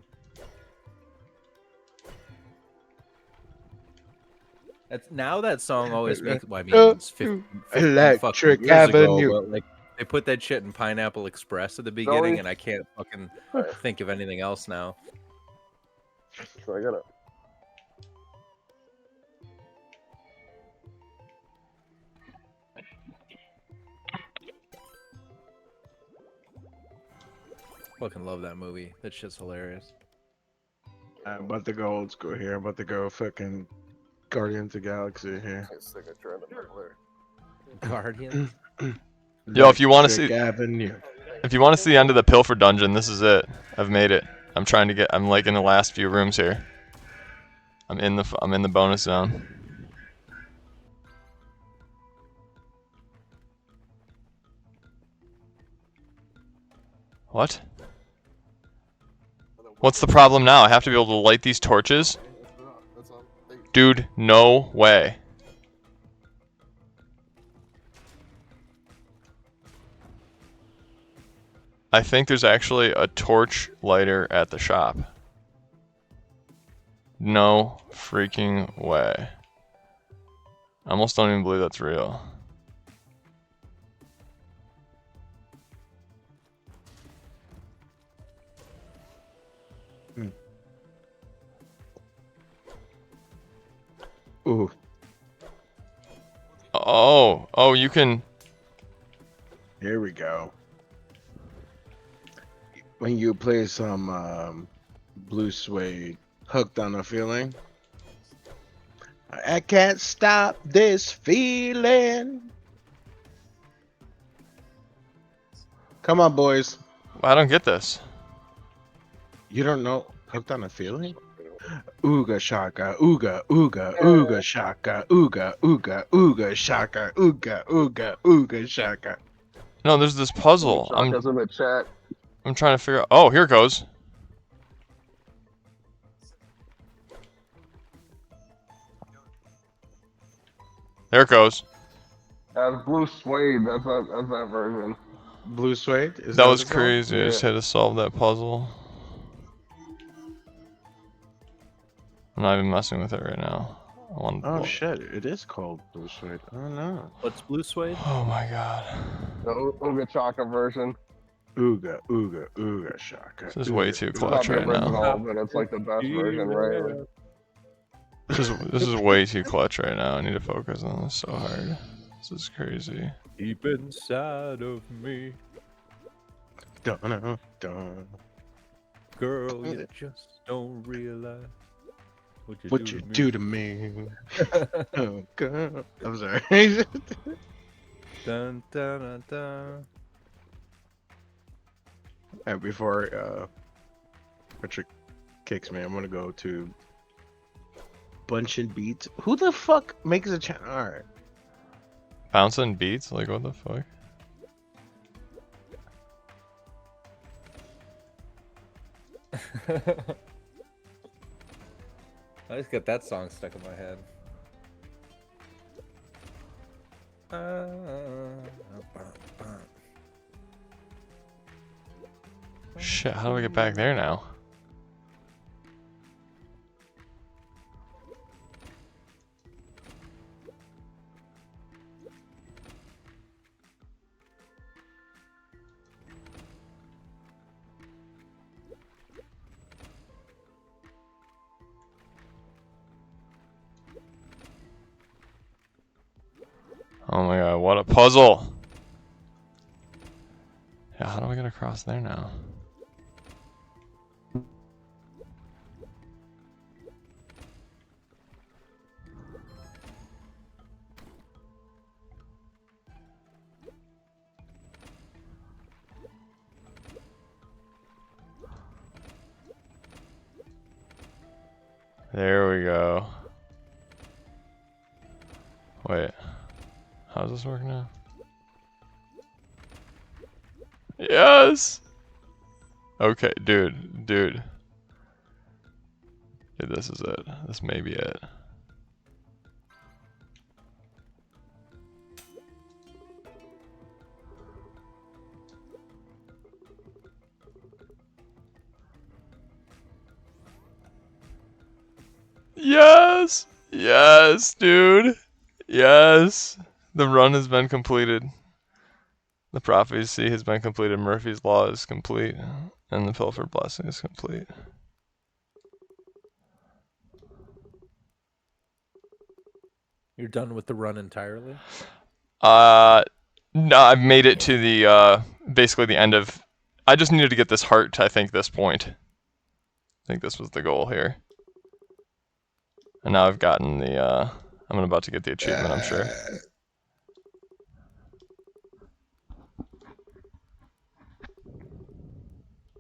S12: That's now that song always makes. Well, I mean, it's 50
S13: Electric
S12: fucking years ago,
S13: Avenue.
S12: but, like they put that shit in Pineapple Express at the beginning, and I can't fucking think of anything else now.
S11: So I gotta.
S12: Fucking love that movie. That shit's hilarious.
S13: I'm about to go old school here. I'm about to go fucking Guardians of the Galaxy here.
S11: Signature in the middle
S12: Guardians.
S1: Yo, if you want to
S13: Electric
S1: see,
S13: Avenue.
S1: if you want to see the end of the Pilfer dungeon, this is it. I've made it. I'm trying to get. I'm like in the last few rooms here. I'm in the bonus zone. What? What's the problem now? I have to be able to light these torches? Dude, no way. I think there's actually a torch lighter at the shop. No freaking way. I almost don't even believe that's real.
S13: Ooh.
S1: Oh, you can.
S13: Here we go. When you play some Blue Suede, Hooked on a Feeling. I can't stop this feeling. Come on, boys.
S1: I don't get this.
S13: You don't know Hooked on a Feeling? Ooga shaka, ooga, ooga, ooga shaka, ooga, ooga, ooga shaka, ooga, ooga, ooga shaka.
S1: No, there's this puzzle.
S11: Shaka's in the chat.
S1: I'm trying to figure out. Oh, here it goes. There it goes.
S11: That's Blue Suede. That's that version.
S13: Blue Suede? Is
S1: That
S13: what
S1: was
S13: it's called?
S1: crazy. I just had to solve that puzzle. I'm not even messing with it right now. I want.
S13: Oh shit! It is called Blue Suede. Oh no.
S12: What's Blue Suede?
S1: Oh my god.
S11: The Ooga Chaka version.
S13: Ooga, ooga, ooga shaka.
S1: This is way too
S11: It's not
S1: clutch
S11: the
S1: right now.
S11: original, but it's like the best version, right?
S1: This is way too clutch right now. I need to focus on this so hard. This is crazy.
S12: Deep inside of me,
S13: Dun.
S12: girl, you just don't realize
S13: What you do to me. Oh god. I'm sorry.
S12: Dun, dun, dun, dun.
S13: And before Richard kicks me, I'm gonna go to Bunchin' Beats. Who the fuck makes a channel? Alright.
S1: Bouncing beats? Like what the fuck?
S12: I just got that song stuck in my head.
S1: Shit, how do I get back there now? Oh my god, what a puzzle! Yeah, how do I get across there now? There we go. Wait. How does this work now? Yes! Okay, dude. Dude, this is it. This may be it. Yes! Yes, dude. Yes. The run has been completed. The prophecy has been completed. Murphy's Law is complete. And the Pilfer Blessing is complete.
S12: You're done with the run entirely?
S1: No, I've made it to the, basically the end of... I just needed to get this heart to, I think, this point. I think this was the goal here. And now I've gotten the, I'm about to get the achievement, I'm sure.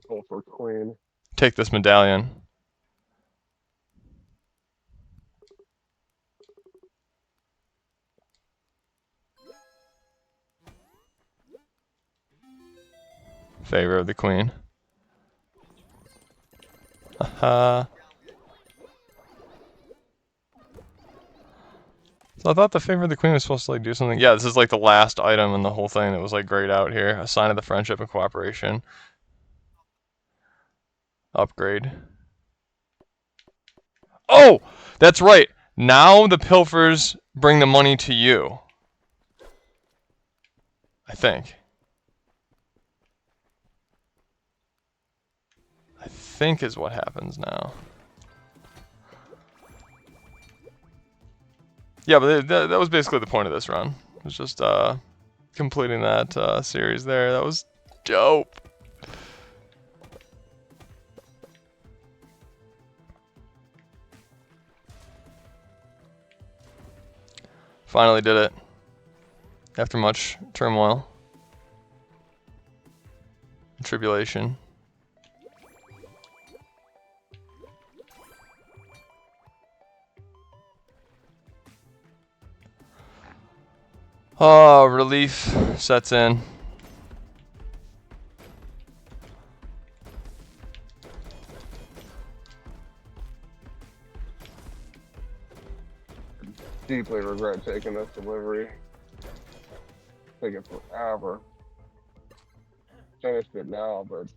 S11: Oh, for Queen.
S1: Take this medallion. Favor of the Queen. Haha. So I thought the favor of the queen was supposed to like do something. Yeah, this is like the last item in the whole thing that was like grayed out here. A sign of the friendship and cooperation. Upgrade. Oh, that's right. Now the pilfers bring the money to you. I think. I think is what happens now. Yeah, but that was basically the point of this run. It was just completing that series there. That was dope. Finally did it. After much turmoil. And tribulation. Oh, relief sets in.
S11: Deeply regret taking this delivery. Taking forever. Finished it now, but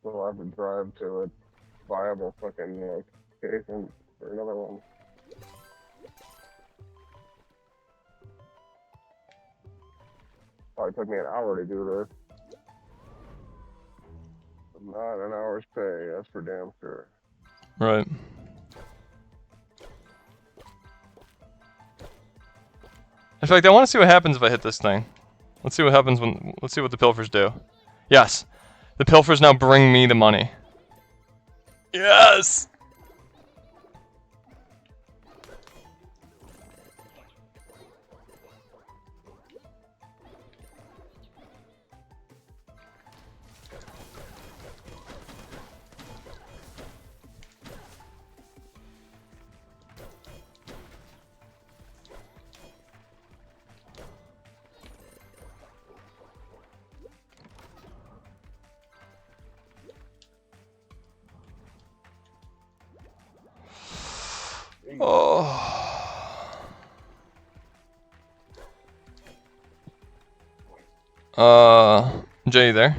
S11: we'll have to drive to a viable fucking location for another one. Probably took me an hour to do this. Not an hour's pay, that's for damn sure.
S1: Right. In fact, I want to see what happens if I hit this thing. Let's see what happens when. Let's see what the pilfers do. Yes, the pilfers now bring me the money. Yes. Jay, you there?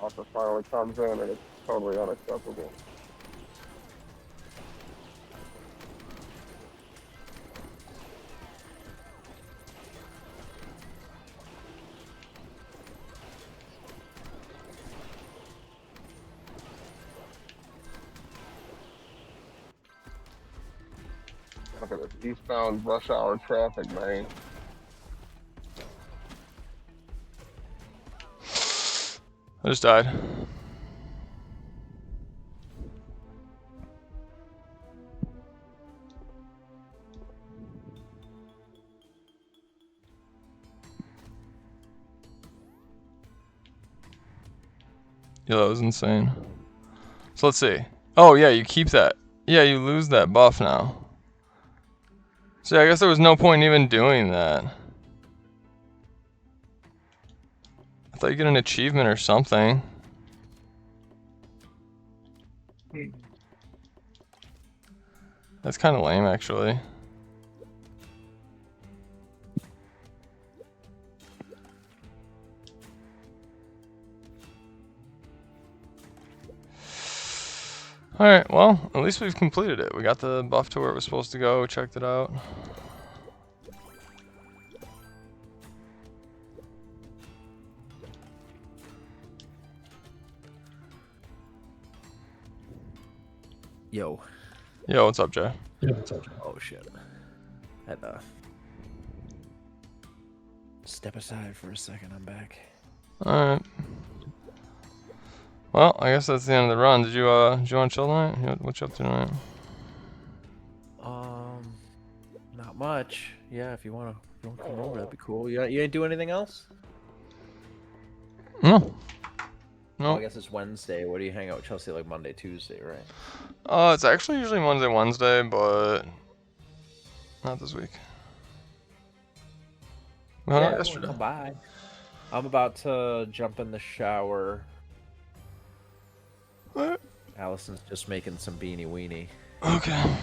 S11: Offer finally comes in and it's totally unacceptable. Look at this eastbound rush hour traffic, man.
S1: I just died. Yeah, that was insane. So let's see. Oh yeah, you keep that. Yeah, you lose that buff now. So yeah, I guess there was no point in even doing that. I thought you get an achievement or something. That's kind of lame, actually. Alright, well, at least we've completed it. We got the buff to where it was supposed to go, checked it out.
S4: Yo.
S1: Yo, what's up, Jay?
S4: Yeah, what's up, Jay? Oh, shit. Had to step aside for a second. I'm back.
S1: Alright. Well, I guess that's the end of the run. Did you want to chill tonight? What you up to tonight?
S12: Not much. Yeah, if you wanna come over, that'd be cool. You ain't do anything else?
S1: No.
S12: Oh,
S1: No.
S12: I guess it's Wednesday. What do you hang out with Chelsea like Monday, Tuesday, right?
S1: It's actually usually Monday, Wednesday, but not this week. Well, not yesterday.
S12: Come by. I'm about to jump in the shower.
S1: What?
S12: Allison's just making some beanie weenie.
S1: Okay.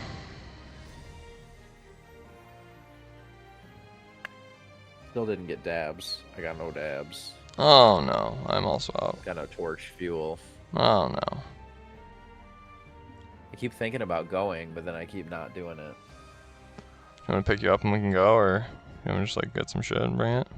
S12: Still didn't get dabs. I got no dabs.
S1: Oh no, I'm also out.
S12: Got no torch fuel.
S1: Oh no.
S12: I keep thinking about going, but then I keep not doing it.
S1: You want to pick you up and we can go, or you want to just like get some shit and bring it?